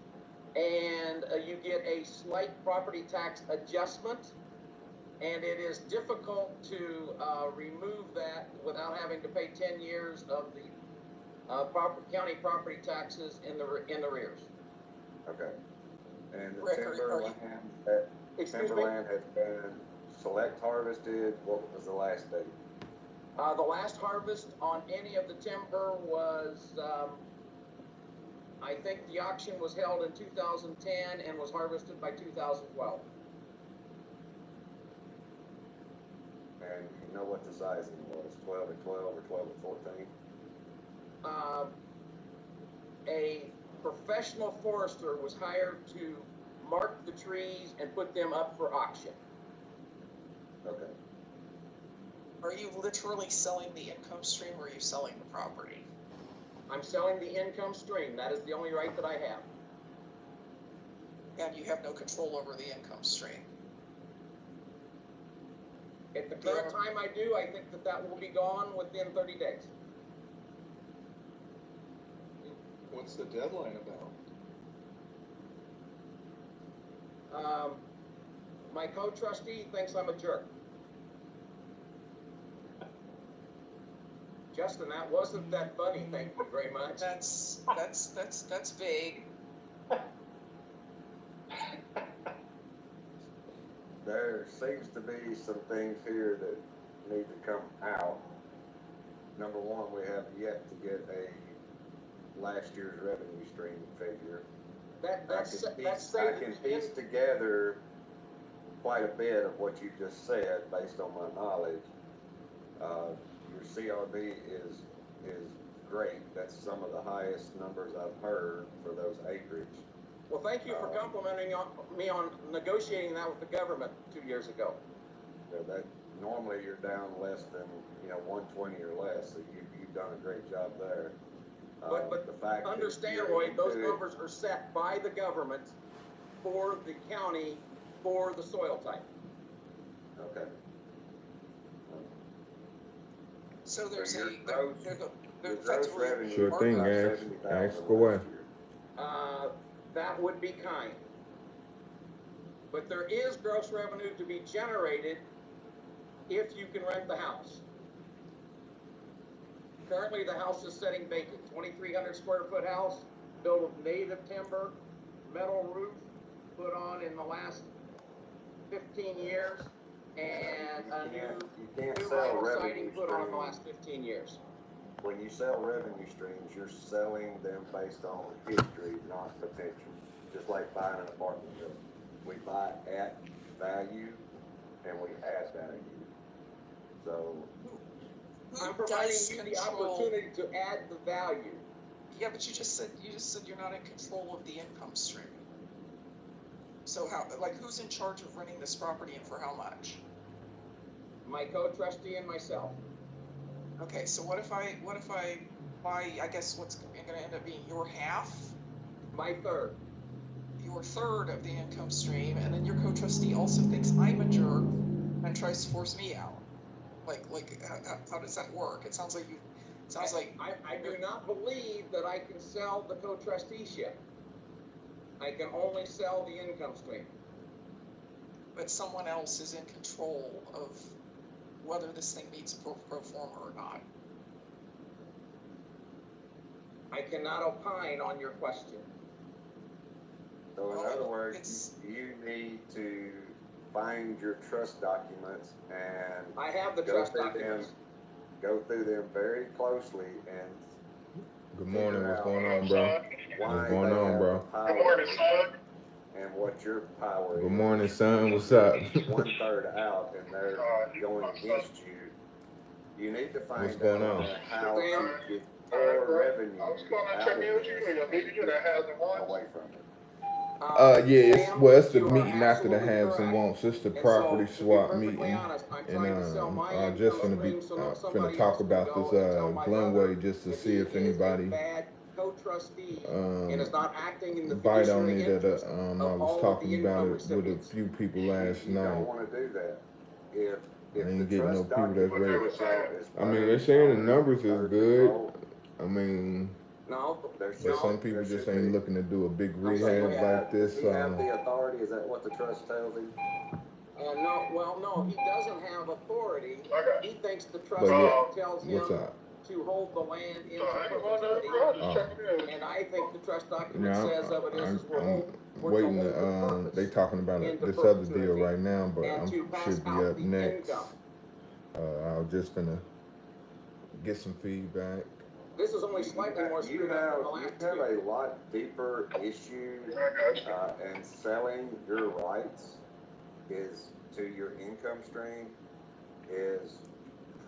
[SPEAKER 8] and you get a slight property tax adjustment, and it is difficult to remove that without having to pay 10 years of the county property taxes in the rears.
[SPEAKER 4] Okay. And the
[SPEAKER 2] Rick, are you-
[SPEAKER 4] timberland has been select harvested. What was the last date?
[SPEAKER 8] The last harvest on any of the timber was, I think the auction was held in 2010 and was harvested by 2012.
[SPEAKER 4] And you know what the sizing was? 12 and 12 or 12 and 14?
[SPEAKER 8] A professional forester was hired to mark the trees and put them up for auction.
[SPEAKER 4] Okay.
[SPEAKER 2] Are you literally selling the income stream or are you selling the property?
[SPEAKER 8] I'm selling the income stream. That is the only right that I have.
[SPEAKER 2] And you have no control over the income stream.
[SPEAKER 8] At the current time I do, I think that will be gone within 30 days.
[SPEAKER 12] What's the deadline about?
[SPEAKER 8] My co-trustee thinks I'm a jerk. Justin, that wasn't that funny, thank you very much.
[SPEAKER 2] That's vague.
[SPEAKER 4] There seems to be some things here that need to come out. Number one, we have yet to get a last year's revenue stream figure. I can piece together quite a bit of what you just said based on my knowledge. Your CRB is great. That's some of the highest numbers I've heard for those acreage.
[SPEAKER 8] Well, thank you for complimenting me on negotiating that with the government 2 years ago.
[SPEAKER 4] That normally you're down less than 120 or less, so you've done a great job there.
[SPEAKER 8] But
[SPEAKER 4] the fact
[SPEAKER 8] understand,
[SPEAKER 4] that
[SPEAKER 8] Lloyd, those
[SPEAKER 4] into it-
[SPEAKER 8] numbers are set by the government for the county for the soil type.
[SPEAKER 4] Okay.
[SPEAKER 2] So there's
[SPEAKER 4] your
[SPEAKER 2] a,
[SPEAKER 4] gross-
[SPEAKER 2] there's
[SPEAKER 4] your
[SPEAKER 2] effectively
[SPEAKER 4] gross revenue
[SPEAKER 10] Sure
[SPEAKER 4] is
[SPEAKER 10] thing,
[SPEAKER 4] about
[SPEAKER 10] Ash.
[SPEAKER 4] 70,000
[SPEAKER 10] Ask away.
[SPEAKER 4] last year.
[SPEAKER 8] That would be kind. But there is gross revenue to be generated if you can rent the house. Currently, the house is sitting vacant, 2,300 square foot house, built with native timber, metal roof, put on in the last 15 years, and a
[SPEAKER 4] You
[SPEAKER 8] new
[SPEAKER 4] can't sell
[SPEAKER 8] vinyl
[SPEAKER 4] revenue
[SPEAKER 8] siding put on in the
[SPEAKER 4] streams.
[SPEAKER 8] last 15 years.
[SPEAKER 4] When you sell revenue streams, you're selling them based on history, not potential. Just like buying an apartment building. We buy at value and we add value. So,
[SPEAKER 8] I'm
[SPEAKER 2] who
[SPEAKER 8] providing
[SPEAKER 2] does
[SPEAKER 8] you the
[SPEAKER 2] control?
[SPEAKER 8] opportunity to add the value.
[SPEAKER 2] Yeah, but you just said you're not in control of the income stream. So how, like, who's in charge of renting this property and for how much?
[SPEAKER 8] My co-trustee and myself.
[SPEAKER 2] Okay, so what if I buy, I guess what's gonna end up being your half?
[SPEAKER 8] My third.
[SPEAKER 2] Your third of the income stream, and then your co-trustee also thinks I'm a jerk and tries to force me out. How does that work? It sounds like
[SPEAKER 8] I do not believe that I can sell the co-trusteeship. I can only sell the income stream.
[SPEAKER 2] but someone else is in control of whether this thing meets pro forma or not.
[SPEAKER 8] I cannot opine on your question.
[SPEAKER 4] So in
[SPEAKER 2] Well,
[SPEAKER 4] other words,
[SPEAKER 2] it's-
[SPEAKER 4] you need to find your trust documents and
[SPEAKER 8] I have the
[SPEAKER 4] go
[SPEAKER 8] trust
[SPEAKER 4] through them,
[SPEAKER 8] documents.
[SPEAKER 4] go through them very closely and
[SPEAKER 10] Good morning.
[SPEAKER 4] figure
[SPEAKER 10] What's
[SPEAKER 4] out
[SPEAKER 10] going on, bro?
[SPEAKER 4] why
[SPEAKER 10] What's going
[SPEAKER 4] they
[SPEAKER 10] on,
[SPEAKER 4] have
[SPEAKER 10] bro?
[SPEAKER 4] the power and what your power
[SPEAKER 10] Good
[SPEAKER 4] is.
[SPEAKER 10] morning, son. What's up?
[SPEAKER 4] 1/3 out and they're going against you. You need to find
[SPEAKER 10] What's going
[SPEAKER 4] out
[SPEAKER 10] on?
[SPEAKER 4] how to get more revenue out of this away from it.
[SPEAKER 10] Yeah, it's
[SPEAKER 8] Sam,
[SPEAKER 10] well, it's the
[SPEAKER 8] you are
[SPEAKER 10] meeting after the
[SPEAKER 8] absolutely
[SPEAKER 10] haves and
[SPEAKER 8] correct.
[SPEAKER 10] wants. It's the
[SPEAKER 8] And
[SPEAKER 10] property
[SPEAKER 8] so, to be
[SPEAKER 10] swap
[SPEAKER 8] perfectly
[SPEAKER 10] meeting,
[SPEAKER 8] honest, I'm
[SPEAKER 10] and
[SPEAKER 8] trying to sell my
[SPEAKER 10] I'm just
[SPEAKER 8] income
[SPEAKER 10] gonna be
[SPEAKER 8] stream so no-
[SPEAKER 10] finna
[SPEAKER 8] somebody
[SPEAKER 10] talk
[SPEAKER 8] else can
[SPEAKER 10] about
[SPEAKER 8] go
[SPEAKER 10] this
[SPEAKER 8] and tell my brother
[SPEAKER 10] Glenway just to
[SPEAKER 8] that
[SPEAKER 10] see
[SPEAKER 8] he
[SPEAKER 10] if
[SPEAKER 8] is a
[SPEAKER 10] anybody
[SPEAKER 8] bad co-trustee and is not acting in the
[SPEAKER 10] bite on
[SPEAKER 8] fiduciary
[SPEAKER 10] it.
[SPEAKER 8] interest
[SPEAKER 10] I
[SPEAKER 8] of
[SPEAKER 10] was
[SPEAKER 8] all of the
[SPEAKER 10] talking about
[SPEAKER 8] income
[SPEAKER 10] it with a
[SPEAKER 8] recipients.
[SPEAKER 10] few people last
[SPEAKER 4] You
[SPEAKER 10] night.
[SPEAKER 4] don't wanna do that. If
[SPEAKER 10] I ain't
[SPEAKER 4] the
[SPEAKER 10] getting no
[SPEAKER 4] trust
[SPEAKER 10] people that's
[SPEAKER 4] document
[SPEAKER 10] ready.
[SPEAKER 4] is out, is
[SPEAKER 10] I mean, they're
[SPEAKER 4] burned
[SPEAKER 10] saying the
[SPEAKER 4] on
[SPEAKER 10] numbers is
[SPEAKER 4] third
[SPEAKER 10] good.
[SPEAKER 4] control,
[SPEAKER 10] I mean,
[SPEAKER 8] No,
[SPEAKER 4] there
[SPEAKER 10] but
[SPEAKER 4] should,
[SPEAKER 10] some people
[SPEAKER 4] there
[SPEAKER 10] just
[SPEAKER 4] should
[SPEAKER 10] ain't
[SPEAKER 4] be.
[SPEAKER 10] looking to do a big
[SPEAKER 8] I'm sorry,
[SPEAKER 10] rehab like
[SPEAKER 4] Does
[SPEAKER 10] this.
[SPEAKER 4] he have the authority? Is that what the trust tells him?
[SPEAKER 8] no, he doesn't have authority. He thinks the trust
[SPEAKER 10] But yeah,
[SPEAKER 8] tells him
[SPEAKER 10] what's up?
[SPEAKER 8] to hold the land in perpetuity. And I think the trust document
[SPEAKER 10] Now,
[SPEAKER 8] says of it is we're
[SPEAKER 10] I'm
[SPEAKER 8] we're
[SPEAKER 10] waiting
[SPEAKER 8] hold the
[SPEAKER 10] to,
[SPEAKER 8] purpose
[SPEAKER 10] they talking about
[SPEAKER 8] into
[SPEAKER 10] this other deal
[SPEAKER 8] perpetuity
[SPEAKER 10] right now, but
[SPEAKER 8] and
[SPEAKER 10] I
[SPEAKER 8] to pass
[SPEAKER 10] should be
[SPEAKER 8] out
[SPEAKER 10] up
[SPEAKER 8] the
[SPEAKER 10] next.
[SPEAKER 8] income.
[SPEAKER 10] I was just gonna get some feedback.
[SPEAKER 8] This is only slightly more
[SPEAKER 4] You
[SPEAKER 8] screwed up than the
[SPEAKER 4] have
[SPEAKER 8] last
[SPEAKER 4] a
[SPEAKER 8] two.
[SPEAKER 4] lot deeper issue, and selling your rights is to your income stream is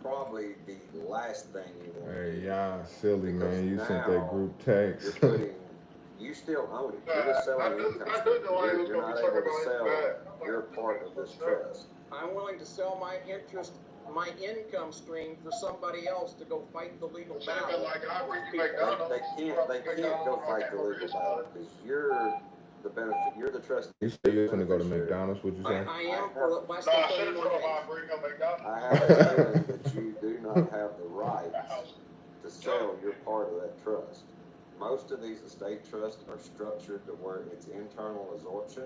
[SPEAKER 4] probably the last thing you want to
[SPEAKER 10] Hey,
[SPEAKER 4] do.
[SPEAKER 10] y'all silly, man. You sent
[SPEAKER 4] now
[SPEAKER 10] that group text.
[SPEAKER 4] You're putting, you still own it. You're just selling income stream. You're not able to sell your part of this trust.
[SPEAKER 8] I'm willing to sell my interest, my income stream for somebody else to go fight the legal battle.
[SPEAKER 4] They can't go fight the legal battle because you're the benefit, you're the trustee.
[SPEAKER 10] You say you're gonna go to McDonald's? What'd you say?
[SPEAKER 8] I am for the less than 31 days.
[SPEAKER 4] I have a feeling that you do not have the right to sell your part of that trust. Most of these estate trusts are structured to where it's internal absorption.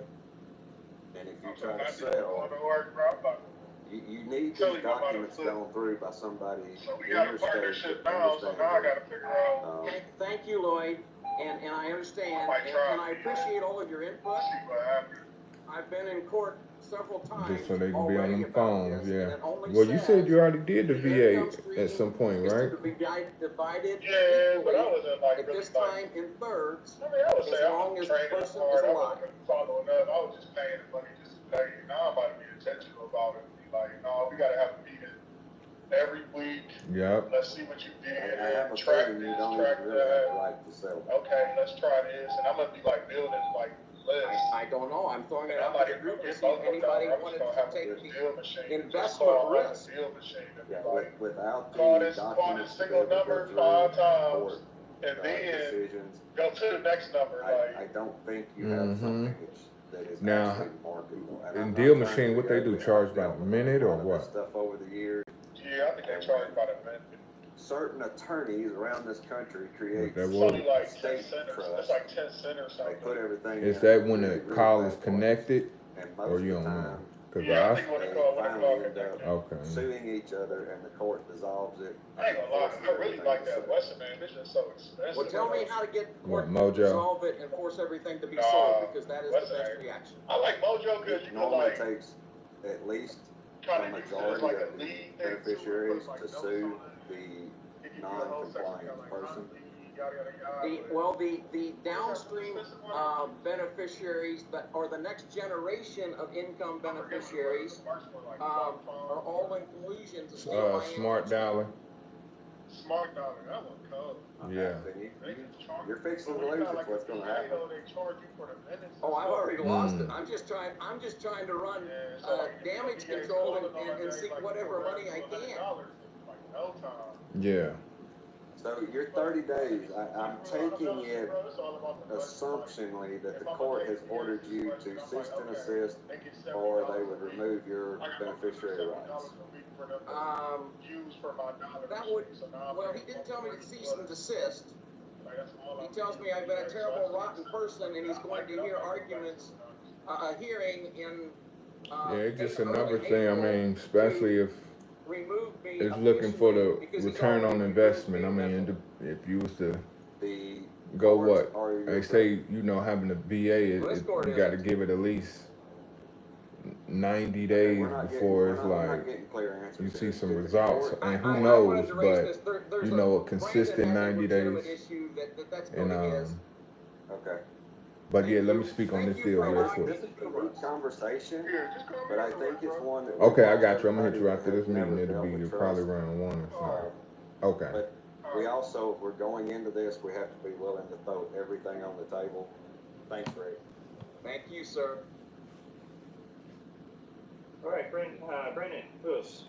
[SPEAKER 4] And if you try to sell, you need these documents gone through by somebody in your state that understands it.
[SPEAKER 8] Thank you, Lloyd, and I understand, and I appreciate all of your input. I've been in court several times
[SPEAKER 10] Just so they can be on
[SPEAKER 8] already
[SPEAKER 10] them
[SPEAKER 8] about
[SPEAKER 10] phones,
[SPEAKER 8] this,
[SPEAKER 10] yeah.
[SPEAKER 8] and it only
[SPEAKER 10] Well, you said
[SPEAKER 8] says
[SPEAKER 10] you already did the
[SPEAKER 8] the
[SPEAKER 10] VA
[SPEAKER 8] income stream
[SPEAKER 10] at some point,
[SPEAKER 8] is
[SPEAKER 10] right?
[SPEAKER 8] to be divided
[SPEAKER 3] Yeah, but I
[SPEAKER 8] equally
[SPEAKER 3] wasn't like
[SPEAKER 8] at
[SPEAKER 3] really
[SPEAKER 8] this time in thirds,
[SPEAKER 3] I mean, I would
[SPEAKER 8] as
[SPEAKER 3] say
[SPEAKER 8] long
[SPEAKER 3] I'm
[SPEAKER 8] as the
[SPEAKER 3] training
[SPEAKER 8] person
[SPEAKER 3] hard.
[SPEAKER 8] is
[SPEAKER 3] I
[SPEAKER 8] alive.
[SPEAKER 3] wasn't following up. I was just paying the money just to pay. Now I'm about to be intentional about it. Be like, no, we gotta have a meeting every week.
[SPEAKER 10] Yep.
[SPEAKER 3] Let's see what you did.
[SPEAKER 4] I have a
[SPEAKER 3] Track
[SPEAKER 4] feeling you
[SPEAKER 3] this,
[SPEAKER 4] don't
[SPEAKER 3] track
[SPEAKER 4] even really have
[SPEAKER 3] that.
[SPEAKER 4] the right to sell.
[SPEAKER 3] Okay, let's try this. And I'm gonna be like building like lists.
[SPEAKER 8] I don't know, I'm throwing it
[SPEAKER 3] And
[SPEAKER 8] out
[SPEAKER 3] I'm
[SPEAKER 8] to
[SPEAKER 3] not
[SPEAKER 8] the
[SPEAKER 3] even
[SPEAKER 8] group
[SPEAKER 3] gonna
[SPEAKER 8] to
[SPEAKER 3] get
[SPEAKER 8] see if
[SPEAKER 3] both of them.
[SPEAKER 8] anybody
[SPEAKER 3] I'm
[SPEAKER 8] wanted
[SPEAKER 3] just gonna
[SPEAKER 8] to
[SPEAKER 3] have a
[SPEAKER 8] take
[SPEAKER 3] good
[SPEAKER 8] the
[SPEAKER 3] deal machine.
[SPEAKER 8] investment
[SPEAKER 3] Just
[SPEAKER 8] risk.
[SPEAKER 3] a deal machine and be
[SPEAKER 4] Yeah,
[SPEAKER 3] like,
[SPEAKER 4] without
[SPEAKER 3] call
[SPEAKER 4] the
[SPEAKER 3] this
[SPEAKER 4] documents to be
[SPEAKER 3] single
[SPEAKER 4] able to
[SPEAKER 3] number
[SPEAKER 4] go through
[SPEAKER 3] 5 times,
[SPEAKER 4] court,
[SPEAKER 3] and then
[SPEAKER 4] decisions,
[SPEAKER 3] go to the next number.
[SPEAKER 4] I don't think you have
[SPEAKER 10] Mhm.
[SPEAKER 4] something that is
[SPEAKER 10] Now,
[SPEAKER 4] actually marketable. And I'm
[SPEAKER 10] in
[SPEAKER 4] not
[SPEAKER 10] Deal
[SPEAKER 4] trying to
[SPEAKER 10] Machine, what
[SPEAKER 4] be
[SPEAKER 10] they do?
[SPEAKER 4] ugly.
[SPEAKER 10] Charge
[SPEAKER 4] I've
[SPEAKER 10] by
[SPEAKER 4] dealt
[SPEAKER 10] the
[SPEAKER 4] with
[SPEAKER 10] minute
[SPEAKER 4] a
[SPEAKER 10] or
[SPEAKER 4] lot of
[SPEAKER 10] what?
[SPEAKER 4] this stuff over the years.
[SPEAKER 3] Yeah, I think they charge about a minute.
[SPEAKER 4] Certain attorneys around this country create
[SPEAKER 10] That
[SPEAKER 3] It's
[SPEAKER 10] was-
[SPEAKER 3] only like 10
[SPEAKER 4] state
[SPEAKER 3] cents. It's
[SPEAKER 4] trusts.
[SPEAKER 3] like 10 cents or
[SPEAKER 4] They
[SPEAKER 3] something.
[SPEAKER 4] put everything
[SPEAKER 10] Is
[SPEAKER 4] in
[SPEAKER 10] that
[SPEAKER 4] at
[SPEAKER 10] when
[SPEAKER 4] really,
[SPEAKER 10] the
[SPEAKER 4] really
[SPEAKER 10] call
[SPEAKER 4] bad
[SPEAKER 10] is
[SPEAKER 4] points.
[SPEAKER 10] connected,
[SPEAKER 4] And
[SPEAKER 10] or
[SPEAKER 4] most
[SPEAKER 10] you
[SPEAKER 4] of the
[SPEAKER 10] don't know?
[SPEAKER 4] time,
[SPEAKER 10] Cause
[SPEAKER 3] Yeah, I
[SPEAKER 10] I
[SPEAKER 3] think when
[SPEAKER 4] they
[SPEAKER 3] the call
[SPEAKER 4] finally end
[SPEAKER 3] connected.
[SPEAKER 4] up
[SPEAKER 10] okay.
[SPEAKER 4] suing each other and the court dissolves it.
[SPEAKER 3] I ain't gonna lie,
[SPEAKER 4] forces
[SPEAKER 3] I really
[SPEAKER 4] everything
[SPEAKER 3] like
[SPEAKER 4] to
[SPEAKER 3] that
[SPEAKER 4] sell.
[SPEAKER 3] Western man. This is so expensive.
[SPEAKER 8] Well, tell me how to get
[SPEAKER 10] What,
[SPEAKER 8] court to
[SPEAKER 10] Mojo?
[SPEAKER 8] resolve it and force everything to be
[SPEAKER 3] Nah,
[SPEAKER 8] sold, because that is the
[SPEAKER 3] Western
[SPEAKER 8] best
[SPEAKER 3] ain't.
[SPEAKER 8] reaction.
[SPEAKER 3] I like Mojo because you
[SPEAKER 4] It
[SPEAKER 3] can
[SPEAKER 4] normally
[SPEAKER 3] like
[SPEAKER 4] takes at least
[SPEAKER 3] kind
[SPEAKER 4] a
[SPEAKER 3] of use it as
[SPEAKER 4] majority
[SPEAKER 3] like
[SPEAKER 4] of
[SPEAKER 3] a
[SPEAKER 4] the
[SPEAKER 3] lead thing too,
[SPEAKER 4] beneficiaries
[SPEAKER 3] like
[SPEAKER 4] to
[SPEAKER 3] notes
[SPEAKER 4] sue
[SPEAKER 3] on
[SPEAKER 4] the
[SPEAKER 3] it. They give you a whole section,
[SPEAKER 4] non-compliant
[SPEAKER 3] like,
[SPEAKER 4] person.
[SPEAKER 3] yada, yada, yada, but-
[SPEAKER 8] Well, the downstream beneficiaries that are the next generation of income beneficiaries are all in collusion to steal my
[SPEAKER 10] Smart
[SPEAKER 8] income.
[SPEAKER 10] Dollar.
[SPEAKER 12] Smart dollar, that one cold.
[SPEAKER 10] Yeah.
[SPEAKER 4] Then
[SPEAKER 12] They can charge.
[SPEAKER 4] you're fixing to
[SPEAKER 12] But when
[SPEAKER 4] lose
[SPEAKER 12] you got
[SPEAKER 4] if
[SPEAKER 12] like
[SPEAKER 4] what's
[SPEAKER 12] a
[SPEAKER 4] gonna
[SPEAKER 12] VA
[SPEAKER 4] happen.
[SPEAKER 12] though, they charge you for the minutes. and
[SPEAKER 8] Oh, I've
[SPEAKER 12] stuff.
[SPEAKER 8] already lost it.
[SPEAKER 10] Mm.
[SPEAKER 8] I'm just trying to run,
[SPEAKER 12] Yeah, so like if
[SPEAKER 8] damage
[SPEAKER 12] VA
[SPEAKER 8] control
[SPEAKER 12] calling all
[SPEAKER 8] and
[SPEAKER 12] day,
[SPEAKER 8] seek
[SPEAKER 12] like,
[SPEAKER 8] whatever
[SPEAKER 12] you know,
[SPEAKER 8] money I can.
[SPEAKER 12] $100 in like no time.
[SPEAKER 10] Yeah.
[SPEAKER 4] So your 30 days, I'm taking it assumptionally that the court has ordered you to cease and desist, or they would remove your beneficiary rights.
[SPEAKER 8] That would, well, he didn't tell me to cease and desist. He tells me I've been a terrible, rotten person, and he's going to hear arguments, a hearing in,
[SPEAKER 10] Yeah, it's just
[SPEAKER 8] April-
[SPEAKER 10] another
[SPEAKER 8] in
[SPEAKER 10] thing. I
[SPEAKER 8] April
[SPEAKER 10] mean, especially if
[SPEAKER 8] remove me
[SPEAKER 10] it's looking for the
[SPEAKER 8] officially because he's
[SPEAKER 10] return on
[SPEAKER 8] already
[SPEAKER 10] investment. I
[SPEAKER 8] removed me.
[SPEAKER 10] mean, if you was to
[SPEAKER 4] The
[SPEAKER 10] go
[SPEAKER 4] courts
[SPEAKER 10] what?
[SPEAKER 4] are your
[SPEAKER 10] They say, you know, having a VA,
[SPEAKER 8] Well, this court
[SPEAKER 10] you got to
[SPEAKER 8] isn't.
[SPEAKER 10] give it at least 90
[SPEAKER 4] Okay,
[SPEAKER 10] days
[SPEAKER 4] we're not
[SPEAKER 10] before
[SPEAKER 4] getting-
[SPEAKER 10] it's
[SPEAKER 4] we're not
[SPEAKER 10] like
[SPEAKER 4] getting clear answers
[SPEAKER 10] you
[SPEAKER 4] here.
[SPEAKER 10] see some
[SPEAKER 4] The
[SPEAKER 10] results.
[SPEAKER 4] court-
[SPEAKER 10] And who
[SPEAKER 8] I wanted
[SPEAKER 10] knows,
[SPEAKER 8] to raise
[SPEAKER 10] but
[SPEAKER 8] this. There's
[SPEAKER 10] you know, a
[SPEAKER 8] Brandon
[SPEAKER 10] consistent
[SPEAKER 8] has a
[SPEAKER 10] 90
[SPEAKER 8] legitimate
[SPEAKER 10] days.
[SPEAKER 8] issue that's
[SPEAKER 10] And
[SPEAKER 8] going to his.
[SPEAKER 4] Okay.
[SPEAKER 10] but yeah,
[SPEAKER 8] Thank
[SPEAKER 10] let me
[SPEAKER 8] you.
[SPEAKER 10] speak on
[SPEAKER 8] Thank
[SPEAKER 10] this
[SPEAKER 8] you
[SPEAKER 10] deal
[SPEAKER 8] for
[SPEAKER 10] real
[SPEAKER 8] allowing
[SPEAKER 10] quick.
[SPEAKER 8] me
[SPEAKER 4] This is a good conversation,
[SPEAKER 12] Yeah, just call me
[SPEAKER 4] but I
[SPEAKER 12] after
[SPEAKER 4] think
[SPEAKER 12] work,
[SPEAKER 4] it's
[SPEAKER 12] bro.
[SPEAKER 4] one that.
[SPEAKER 10] Okay, I
[SPEAKER 4] requires
[SPEAKER 10] got you. I'm gonna hit you
[SPEAKER 4] everybody
[SPEAKER 10] after
[SPEAKER 4] that
[SPEAKER 10] this
[SPEAKER 4] has
[SPEAKER 10] meeting.
[SPEAKER 4] never
[SPEAKER 10] It'll
[SPEAKER 4] dealt
[SPEAKER 10] be
[SPEAKER 4] with
[SPEAKER 10] probably
[SPEAKER 4] trust.
[SPEAKER 10] around 1 or so. Okay.
[SPEAKER 4] But we also, if we're going into this, we have to be willing to throw everything on the table. Thanks, Rick.
[SPEAKER 8] Thank you, sir.
[SPEAKER 9] All right, Brendan Lewis.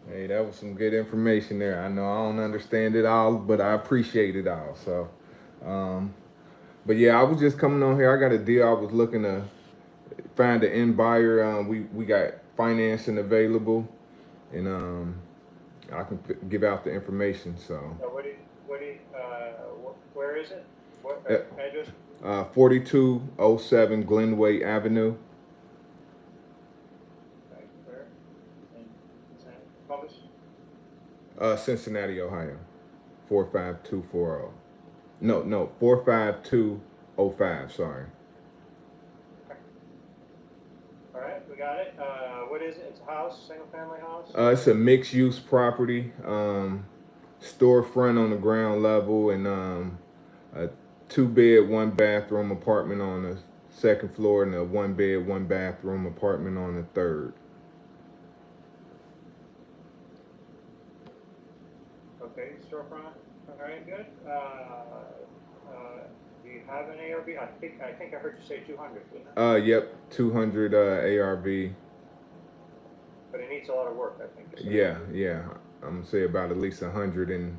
[SPEAKER 10] Hey, that was some good information there. I know I don't understand it all, but I appreciate it all. So, but yeah, I was just coming on here. I got a deal. I was looking to find an end buyer. We got financing available, and I can give out the information. So,
[SPEAKER 9] Where is it? What address?
[SPEAKER 10] 4207 Glenway Avenue.
[SPEAKER 9] Where? In Columbus?
[SPEAKER 10] Cincinnati, Ohio, 45240. No, 45205. Sorry.
[SPEAKER 9] All right, we got it. What is it? It's a house, single family house?
[SPEAKER 10] It's a mixed use property, storefront on the ground level, and a 2-bed, 1-bathroom apartment on the second floor, and a 1-bed, 1-bathroom apartment on the third.
[SPEAKER 9] Okay, storefront. All right, good. Do you have an ARV? I think I heard you say 200, didn't I?
[SPEAKER 10] Yep, 200 ARV.
[SPEAKER 9] But it needs a lot of work, I think.
[SPEAKER 10] Yeah. I'm gonna say about at least 100 in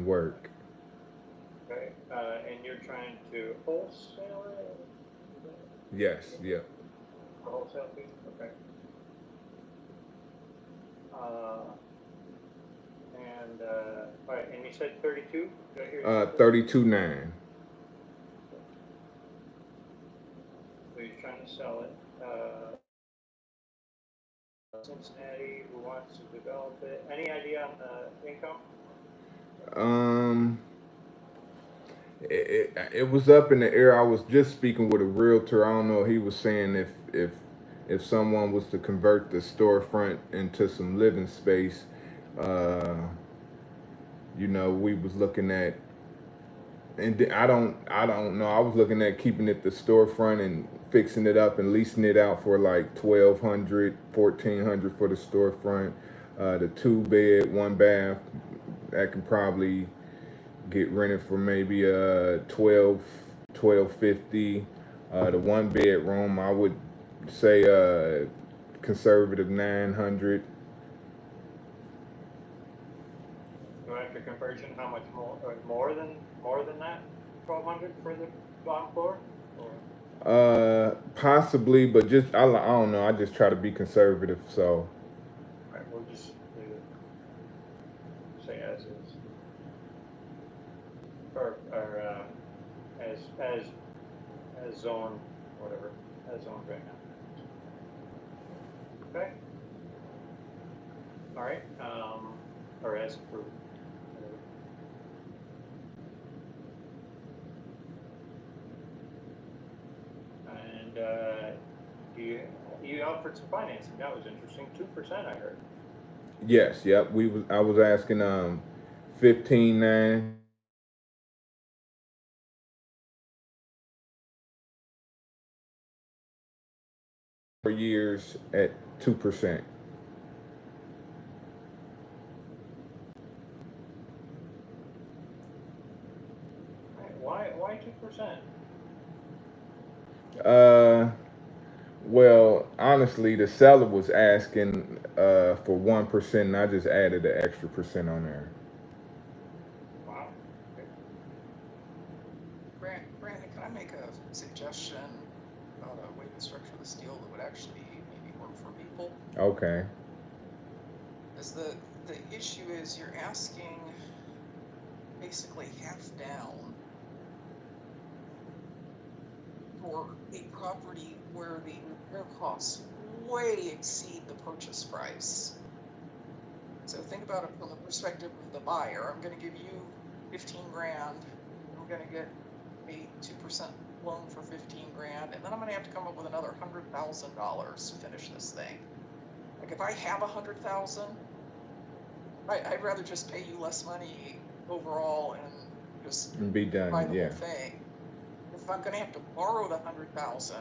[SPEAKER 10] work.
[SPEAKER 9] Okay, and you're trying to wholesale it?
[SPEAKER 10] Yes, yep.
[SPEAKER 9] A wholesale fee? Okay. All right, and you said 32? Did I hear you say
[SPEAKER 10] 32.9.
[SPEAKER 9] So you're trying to sell it. Cincinnati, who wants to develop it? Any idea on the income?
[SPEAKER 10] It was up in the air. I was just speaking with a realtor. I don't know. He was saying if someone was to convert the storefront into some living space, you know, we was looking at, and I don't know. I was looking at keeping it the storefront and fixing it up and leasing it out for like $1,200, $1,400 for the storefront. The 2-bed, 1-bath, that can probably get rented for maybe $1,250. The 1-bedroom, I would say conservative $900.
[SPEAKER 9] So after conversion, how much more? More than that? 1,200 for the bottom floor? Or?
[SPEAKER 10] Possibly, but just I don't know. I just try to be conservative. So.
[SPEAKER 9] All right, we'll just leave it. Say as is. Or as zone, whatever, as zone right now. Okay. All right. Or as approved. And you offered some financing. That was interesting. 2%, I heard.
[SPEAKER 10] Yes. Yep. I was asking 15.9. For years at 2%.
[SPEAKER 9] Why 2%?
[SPEAKER 10] Well, honestly, the seller was asking for 1%, and I just added an extra percent on there.
[SPEAKER 9] Wow.
[SPEAKER 2] Brandon, can I make a suggestion about a way to structure this deal that would actually maybe work for people?
[SPEAKER 10] Okay.
[SPEAKER 2] Because the issue is you're asking basically half down for a property where the repair costs way exceed the purchase price. So think about it from the perspective of the buyer. I'm gonna give you 15 grand, I'm gonna get a 2% loan for 15 grand, and then I'm gonna have to come up with another $100,000 to finish this thing. Like if I have 100,000, I'd rather just pay you less money overall and just
[SPEAKER 10] And be done,
[SPEAKER 2] buy the
[SPEAKER 10] yeah.
[SPEAKER 2] whole thing. If I'm gonna have to borrow the 100,000,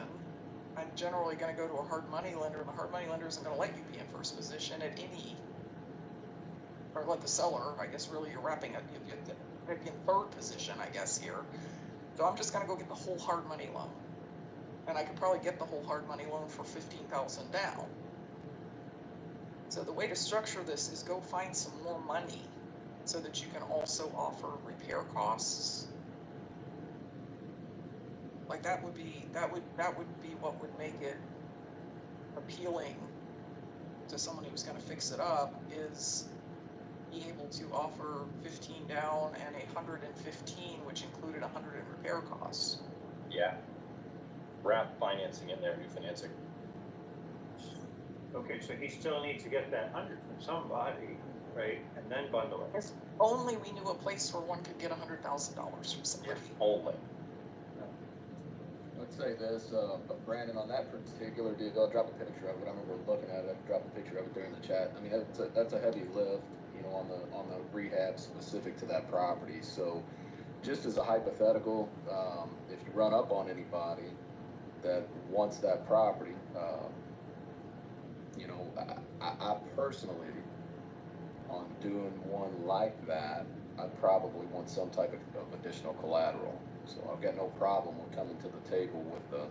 [SPEAKER 2] I'm generally gonna go to a hard money lender, and the hard money lender isn't gonna let you be in first position at any, or let the seller, I guess really you're wrapping up, you'd be in third position, I guess, here. So I'm just gonna go get the whole hard money loan. And I could probably get the whole hard money loan for 15,000 down. So the way to structure this is go find some more money so that you can also offer repair costs. Like that would be what would make it appealing to someone who's gonna fix it up, is be able to offer 15 down and 115, which included 100 in repair costs.
[SPEAKER 5] Yeah. Wrap financing in there, new financing.
[SPEAKER 9] Okay, so he still needs to get that 100 from somebody, right? And then bundle it.
[SPEAKER 2] If only we knew a place where one could get $100,000 from somebody.
[SPEAKER 5] If only.
[SPEAKER 1] Let's say this, Brandon, on that particular deal, I'll drop a picture of it. I remember looking at it. I dropped a picture of it during the chat. I mean, that's a heavy lift, you know, on the rehab specific to that property. So, just as a hypothetical, if you run up on anybody that wants that property, you know, I personally, on doing one like that, I probably want some type of additional collateral. So I've got no problem with coming to the table with the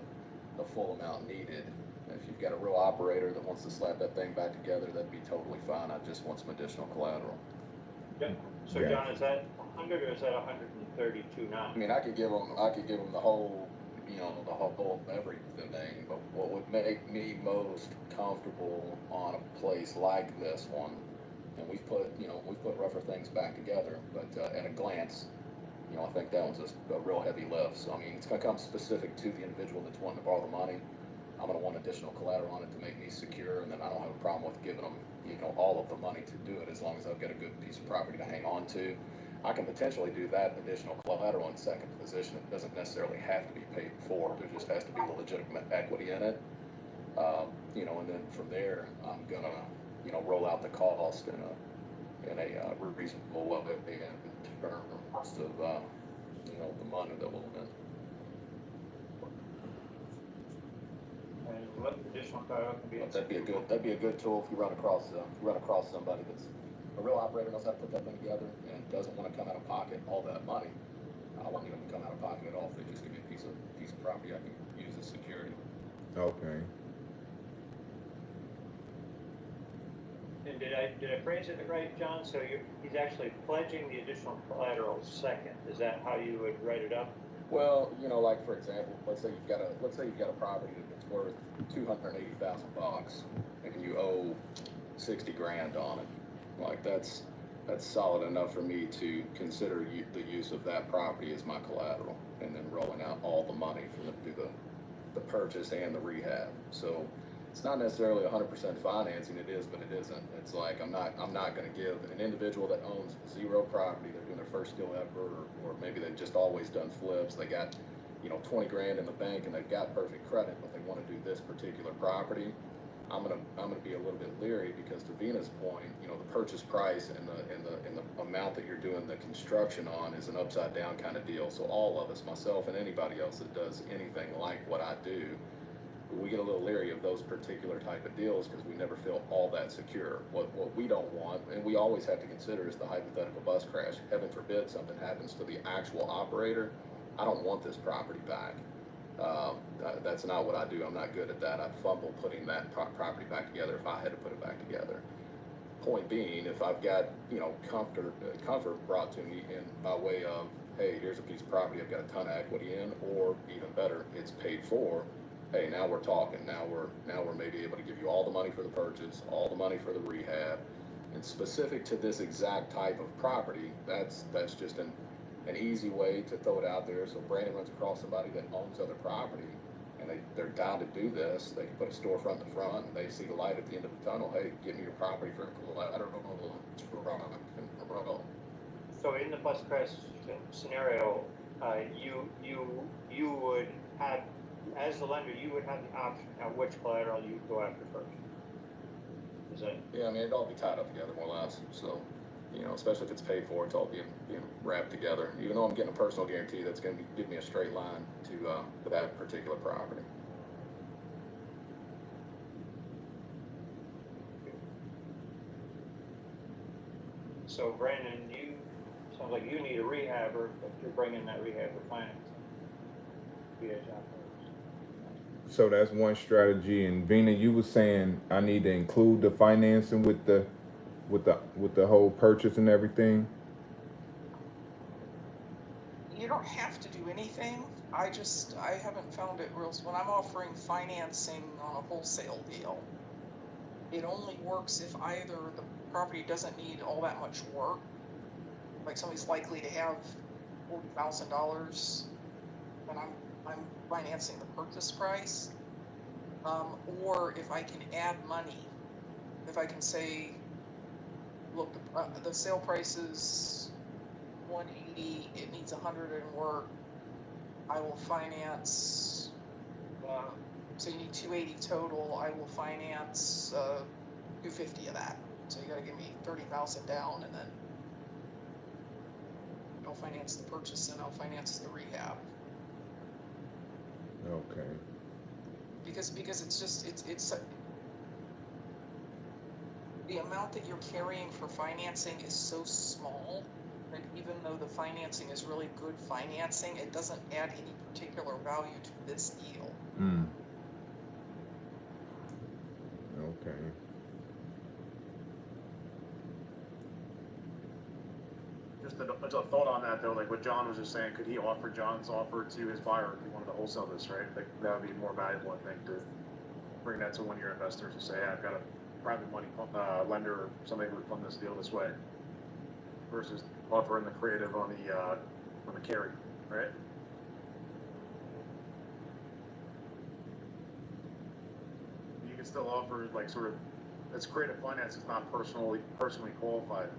[SPEAKER 1] full amount needed. If you've got a real operator that wants to slap that thing back together, that'd be totally fine. I just want some additional collateral.
[SPEAKER 9] Yeah. So
[SPEAKER 10] Yeah.
[SPEAKER 9] John, is that 100 or is that 132 now?
[SPEAKER 1] I mean, I could give them the whole, you know, the whole everything. But what would make me most comfortable on a place like this one, and we've put rougher things back together, but at a glance, you know, I think that one's a real heavy lift. So I mean, it's gonna come specific to the individual that's wanting to borrow the money. I'm gonna want additional collateral on it to make me secure, and then I don't have a problem with giving them, you know, all of the money to do it, as long as I've got a good piece of property to hang on to. I can potentially do that additional collateral in second position. It doesn't necessarily have to be paid for. There just has to be the legitimate equity in it. You know, and then from there, I'm gonna, you know, roll out the cost in a reasonable way in terms of, you know, the money that will in.
[SPEAKER 9] And what additional collateral can be?
[SPEAKER 1] That'd be a good tool if you run across somebody that's a real operator, knows how to put that thing together, and doesn't want to come out of pocket all that money. I won't even come out of pocket at all if they just give me a piece of property I can use as security.
[SPEAKER 10] Okay.
[SPEAKER 9] And did I phrase it right, John? So he's actually pledging the additional collateral second. Is that how you would write it up?
[SPEAKER 1] Well, you know, like for example, let's say you've got a property that's worth $280,000, and you owe 60 grand on it. Like that's solid enough for me to consider the use of that property as my collateral, and then rolling out all the money for the purchase and the rehab. So it's not necessarily 100% financing. It is, but it isn't. It's like I'm not going to give an individual that owns zero property, they're doing their first deal ever, or maybe they've just always done flips. They got, you know, 20 grand in the bank and they've got perfect credit, but they want to do this particular property. I'm gonna be a little bit leery, because to Vina's point, you know, the purchase price and the amount that you're doing the construction on is an upside down kind of deal. So all of us, myself and anybody else that does anything like what I do, we get a little leery of those particular type of deals, because we never feel all that secure. What we don't want, and we always have to consider, is the hypothetical bus crash. Heaven forbid something happens to the actual operator. I don't want this property back. That's not what I do. I'm not good at that. I'd fumble putting that property back together if I had to put it back together. Point being, if I've got, you know, comfort brought to me in by way of, hey, here's a piece of property I've got a ton of equity in, or even better, it's paid for. Hey, now we're talking. Now we're maybe able to give you all the money for the purchase, all the money for the rehab, and specific to this exact type of property. That's just an easy way to throw it out there. So Brandon runs across somebody that owns other property, and they're down to do this. They can put a storefront in the front, and they see the light at the end of the tunnel. Hey, give me your property for a collateral.
[SPEAKER 9] So in the bus crash scenario, you would have, as the lender, you would have the option of which collateral you go after first. Is that?
[SPEAKER 1] Yeah, I mean, it'd all be tied up together more or less. So, you know, especially if it's paid for, it's all being wrapped together. Even though I'm getting a personal guarantee, that's going to give me a straight line to that particular property.
[SPEAKER 9] So Brandon, you, sounds like you need a rehabber, but you're bringing that rehabber financing.
[SPEAKER 10] So that's one strategy. And Vina, you were saying I need to include the financing with the whole purchase and everything.
[SPEAKER 2] You don't have to do anything. I haven't found it real, when I'm offering financing on a wholesale deal, it only works if either the property doesn't need all that much work, like somebody's likely to have $40,000, and I'm financing the purchase price, or if I can add money, if I can say, look, the sale price is $180, it needs $100 in work, I will finance, so you need $280 total, I will finance $250 of that. So you gotta give me $30,000 down, and then I'll finance the purchase and I'll finance the rehab.
[SPEAKER 10] Okay.
[SPEAKER 2] Because it's the amount that you're carrying for financing is so small that even though the financing is really good financing, it doesn't add any particular value to this deal.
[SPEAKER 10] Okay.
[SPEAKER 3] Just a thought on that though, like what John was just saying, could he offer John's offer to his buyer if he wanted to wholesale this, right? Like that would be more valuable, I think, to bring that to one of your investors and say, hey, I've got a private money lender or somebody who would fund this deal this way, versus offering the creative on the carry, right? You can still offer like sort of, it's creative finance. It's not personally qualified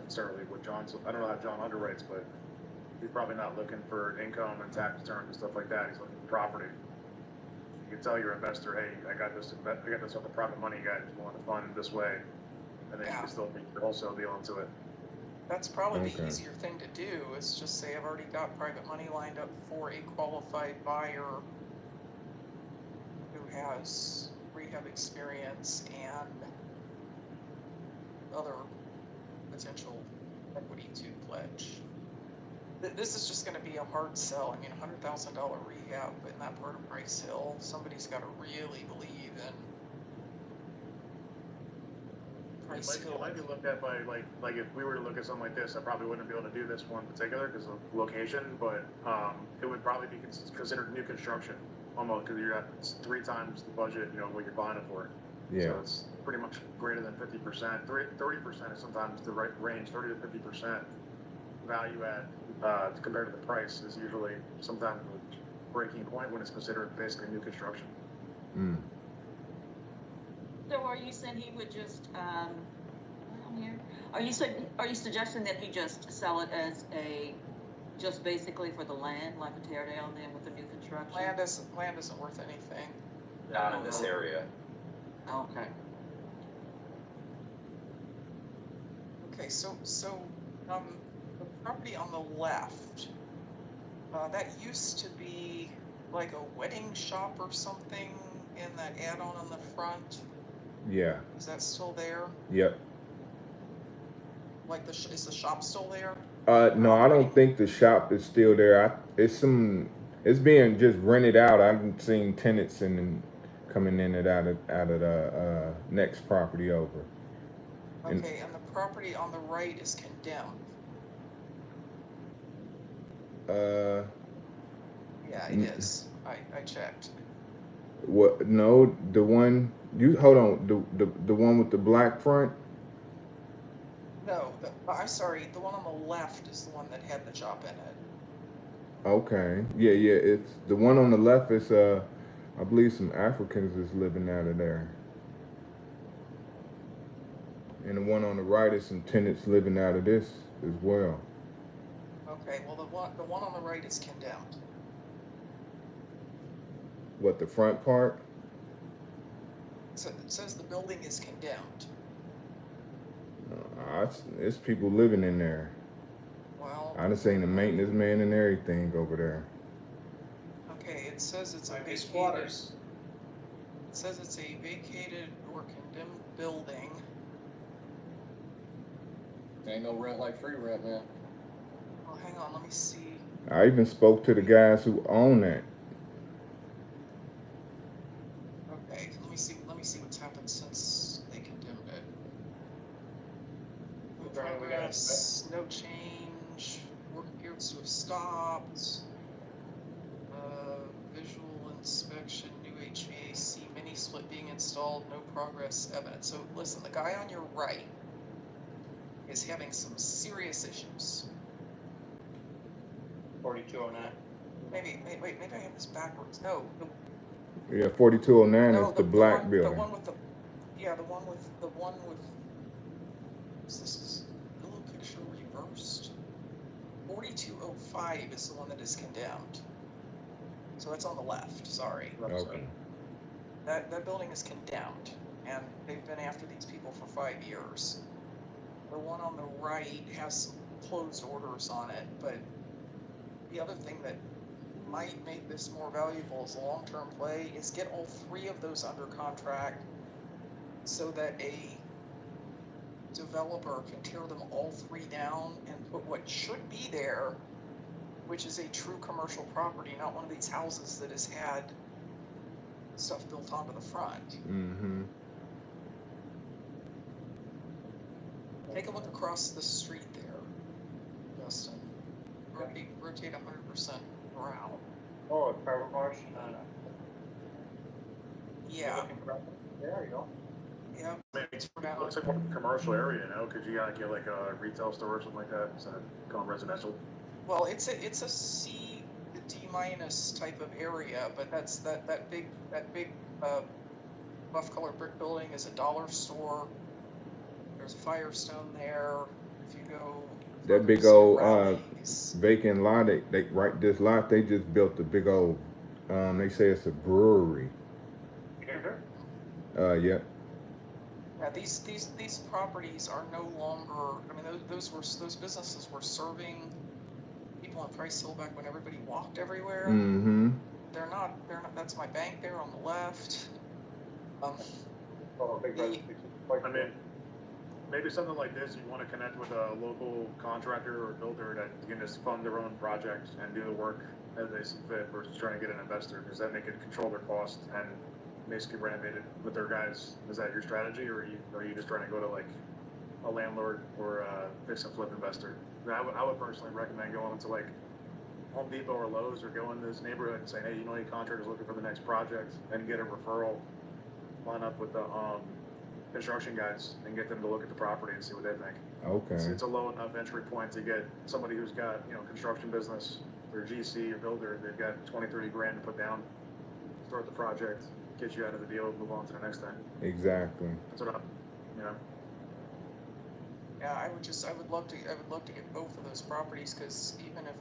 [SPEAKER 3] necessarily. What John's, I don't know how John underwrites, but he's probably not looking for income and tax returns and stuff like that. He's looking for property. You can tell your investor, hey, I got this other private money guy who's willing to fund this way, and then you can still make your wholesale deal into it.
[SPEAKER 2] That's probably the easier thing to do, is just say I've already got private money lined up for a qualified buyer who has rehab experience and other potential equity to pledge. This is just going to be a hard sell. I mean, $100,000 rehab in that part of Bryce Hill, somebody's got to really believe in Bryce Hill.
[SPEAKER 3] It might be looked at by like if we were to look at something like this, I probably wouldn't be able to do this one in particular because of location, but it would probably be considered new construction almost, because you're at 3 times the budget, you know, what you're buying it for.
[SPEAKER 10] Yeah.
[SPEAKER 3] So it's pretty much greater than 50%. 30% is sometimes the right range. 30 to 50% value add compared to the price is usually sometimes the breaking point when it's considered basically new construction.
[SPEAKER 15] So are you saying he would just, are you suggesting that he just sell it as just basically for the land, like a tear down then with the new construction?
[SPEAKER 2] Land isn't worth anything.
[SPEAKER 5] Not in this area.
[SPEAKER 15] Okay.
[SPEAKER 2] Okay, so the property on the left, that used to be like a wedding shop or something in that add-on on the front.
[SPEAKER 10] Yeah.
[SPEAKER 2] Is that still there?
[SPEAKER 10] Yep.
[SPEAKER 2] Like is the shop still there?
[SPEAKER 10] No, I don't think the shop is still there. It's being just rented out. I haven't seen tenants coming in and out of the next property over.
[SPEAKER 2] Okay, and the property on the right is condemned. Yeah, it is. I checked.
[SPEAKER 10] What? No, the one you hold on. The one with the black front.
[SPEAKER 2] No, I'm sorry. The one on the left is the one that had the shop in it.
[SPEAKER 10] Okay. Yeah. It's the one on the left is I believe some Africans is living out of there. And the one on the right is some tenants living out of this as well.
[SPEAKER 2] Okay, well the one on the right is condemned.
[SPEAKER 10] What, the front part?
[SPEAKER 2] So it says the building is condemned.
[SPEAKER 10] It's people living in there.
[SPEAKER 2] Well,
[SPEAKER 10] I done seen the maintenance man and everything over there.
[SPEAKER 2] okay, it says it's a
[SPEAKER 14] Might be
[SPEAKER 2] vacated.
[SPEAKER 14] squatters.
[SPEAKER 2] It says it's a vacated or condemned building.
[SPEAKER 1] Ain't no rent like free rent, man.
[SPEAKER 2] Well, hang on, let me see.
[SPEAKER 10] I even spoke to the guys who own that.
[SPEAKER 2] Okay, let me see what's happened since they condemned it. No
[SPEAKER 14] Right, we got it.
[SPEAKER 2] progress, no change, work appears to have stopped. Visual inspection, new HVAC, mini split being installed, no progress evident. So listen, the guy on your right is having some serious issues.
[SPEAKER 9] 4209.
[SPEAKER 2] Maybe I have this backwards. No,
[SPEAKER 10] Yeah, 4209
[SPEAKER 2] no,
[SPEAKER 10] is the black
[SPEAKER 2] one,
[SPEAKER 10] building.
[SPEAKER 2] The one with this is the little picture reversed. 4205 is the one that is condemned. So that's on the left, sorry.
[SPEAKER 10] Okay.
[SPEAKER 2] That building is condemned, and they've been after these people for 5 years. The one on the right has some closed orders on it, but the other thing that might make this more valuable as a long-term play is get all three of those under contract so that a developer can tear them all three down and put what should be there, which is a true commercial property, not one of these houses that has had stuff built onto the front.
[SPEAKER 10] Mm-hmm.
[SPEAKER 2] Take a look across the street there, Justin. Rotate 100% around.
[SPEAKER 9] Oh, a private wash?
[SPEAKER 2] Yeah.
[SPEAKER 9] There you go.
[SPEAKER 2] Yeah.
[SPEAKER 3] I mean, it looks like more of a commercial area, you know, cause you gotta get like a retail store or something like that, instead of going residential.
[SPEAKER 2] Well, it's a C, D minus type of area, but that's that big buff colored brick building is a dollar store. There's a Firestone there. If you go
[SPEAKER 10] That big old vacant lot, they right this lot they just built a big old they say it's a brewery. Yeah.
[SPEAKER 2] Yeah, these properties are no longer. I mean, those businesses were serving people in Price Hill back when everybody walked everywhere.
[SPEAKER 10] Mm-hmm.
[SPEAKER 2] They're not. That's my bank there on the left.
[SPEAKER 3] I mean, maybe something like this, you want to connect with a local contractor or builder that can just fund their own project and do the work as they see fit versus trying to get an investor, because then they can control their cost and basically renovate it with their guys. Is that your strategy, or are you just trying to go to like a landlord or a fix and flip investor? I would personally recommend going to like Home Depot or Lowe's, or go in this neighborhood and say, hey, you know, any contractors looking for the next project, and get a referral, line up with the construction guys and get them to look at the property and see what they think.
[SPEAKER 10] Okay.
[SPEAKER 3] It's a low enough entry point to get somebody who's got, you know, construction business or GC or builder. They've got 20, 30 grand to put down, start the project, get you out of the deal, move on to the next thing.
[SPEAKER 10] Exactly.
[SPEAKER 3] That's what you know.
[SPEAKER 2] Yeah, I would love to get both of those properties, because even if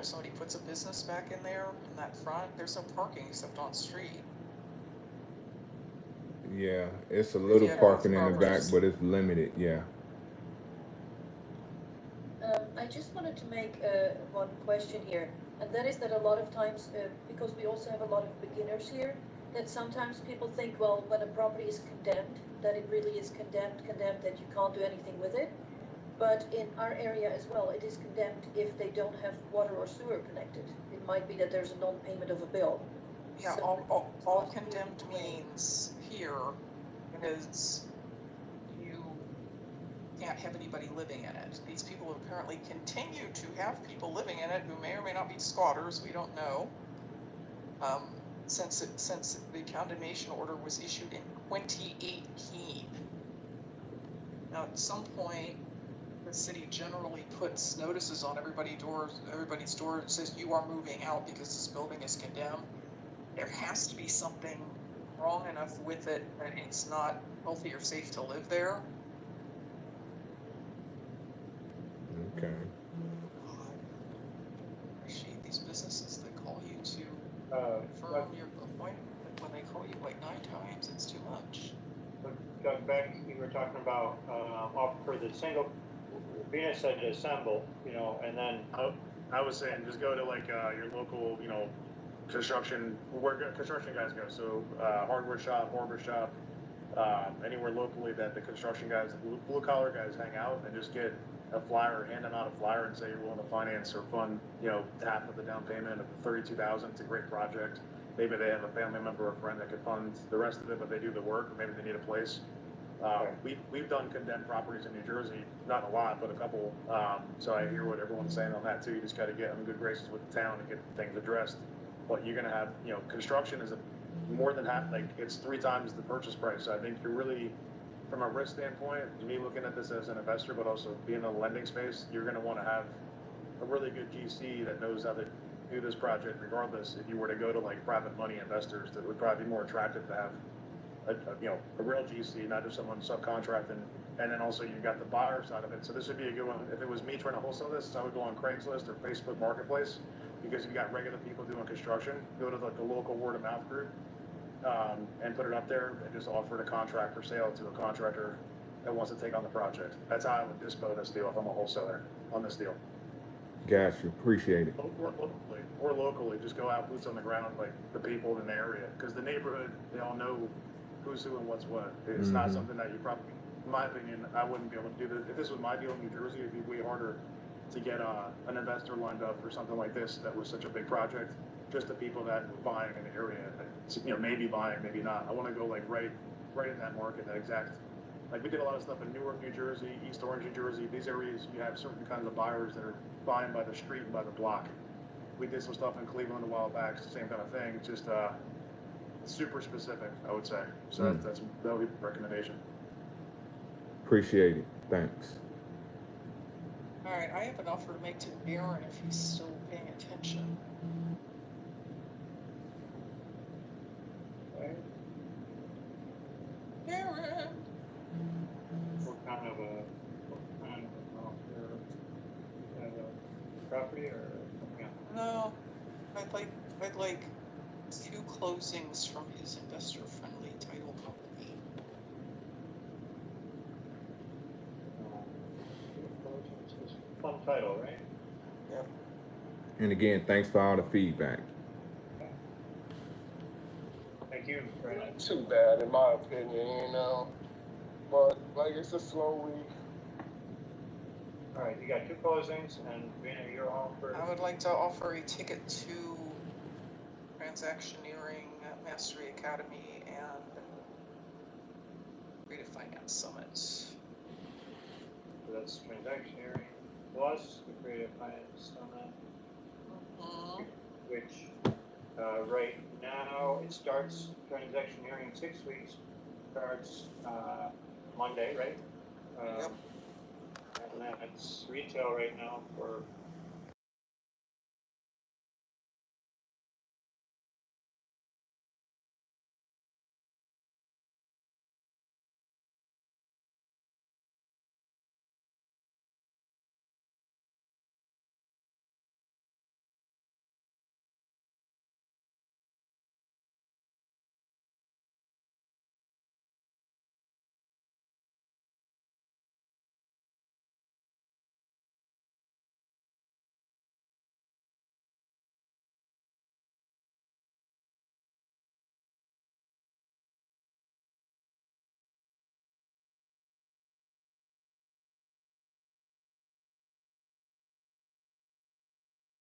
[SPEAKER 2] somebody puts a business back in there in that front, there's no parking except on street.
[SPEAKER 10] Yeah, it's a little
[SPEAKER 2] Yeah,
[SPEAKER 10] parking in the back,
[SPEAKER 2] properties.
[SPEAKER 10] but it's limited. Yeah.
[SPEAKER 16] I just wanted to make one question here, and that is that a lot of times, because we also have a lot of beginners here, that sometimes people think, well, when a property is condemned, that it really is condemned, that you can't do anything with it. but in our area as well, it is condemned if they don't have water or sewer connected. It might be that there's a non-payment of a bill.
[SPEAKER 2] Yeah,
[SPEAKER 16] So-
[SPEAKER 2] all condemned means here is you can't have anybody living in it. These people apparently continue to have people living in it who may or may not be squatters, we don't know. Since the condemnation order was issued in 2018. Now, at some point, the city generally puts notices on everybody's door that says you are moving out because this building is condemned. There has to be something wrong enough with it that it's not healthy or safe to live there.
[SPEAKER 10] Okay.
[SPEAKER 2] Appreciate these businesses that call you to
[SPEAKER 9] But
[SPEAKER 2] confirm your appointment, but when they call you like 9 times, it's too much.
[SPEAKER 9] Doug Beck, you were talking about, for the single, Venus said to assemble, you know, and then,
[SPEAKER 3] I was saying, just go to like, your local, you know, construction, where construction guys go, so, hardware shop, barber shop, anywhere locally that the construction guys, blue collar guys hang out, and just get a flyer, hand them out a flyer and say you're willing to finance or fund, you know, half of the down payment of $32,000. It's a great project. Maybe they have a family member or friend that could fund the rest of it, but they do the work, or maybe they need a place. We've done condemned properties in New Jersey, not a lot, but a couple. So I hear what everyone's saying on that too. You just got to get in good graces with the town and get things addressed. But you're gonna have, you know, construction is more than half, like it's 3 times the purchase price. So I think you're really, from a risk standpoint, me looking at this as an investor, but also being in the lending space, you're gonna want to have a really good GC that knows how to do this project regardless. If you were to go to like private money investors, that would probably be more attractive to have a real GC, not just someone subcontracting. And then also you've got the buyer side of it. So this would be a good one. If it was me trying to wholesale this, I would go on Craigslist or Facebook Marketplace, because you've got regular people doing construction. Go to like the local word of mouth group, and put it up there and just offer it a contract for sale to a contractor that wants to take on the project. That's how I would dispose this deal if I'm a wholesaler on this deal.
[SPEAKER 10] Got you. Appreciate it.
[SPEAKER 3] Or locally, just go out, boots on the ground, like the people in the area, because the neighborhood, they all know who's who and what's what. It's not something that you probably, in my opinion, I wouldn't be able to do this. If this was my deal in New Jersey, it'd be way harder to get an investor lined up for something like this that was such a big project. Just the people that were buying in the area, you know, maybe buying, maybe not. I want to go like right in that market, that exact. Like we did a lot of stuff in Newark, New Jersey, East Orange, New Jersey. These areas, you have certain kinds of buyers that are buying by the street and by the block. We did some stuff in Cleveland a while back, it's the same kind of thing, just super specific, I would say. So that would be the recommendation.
[SPEAKER 10] Appreciate it. Thanks.
[SPEAKER 2] All right, I have an offer to make to Aaron if he's still paying attention. Aaron!
[SPEAKER 9] what kind of a property or, yeah.
[SPEAKER 2] No, I'd like 2 closings from his investor-friendly title company.
[SPEAKER 9] Fun title, right?
[SPEAKER 2] Yep.
[SPEAKER 10] And again, thanks for all the feedback.
[SPEAKER 9] Thank you, Brandon.
[SPEAKER 12] Too bad, in my opinion, you know. But like, it's a slow week.
[SPEAKER 9] All right, you got 2 closings, and Rena, you're on for.
[SPEAKER 2] I would like to offer a ticket to Transactioneering at Mastery Academy and Creative Finance Summit.
[SPEAKER 9] So that's Transactioneering plus the Creative Finance Summit, which right now it starts, Transactioneering 6 weeks, starts Monday, right?
[SPEAKER 2] Yep.
[SPEAKER 9] And then it's retail right now for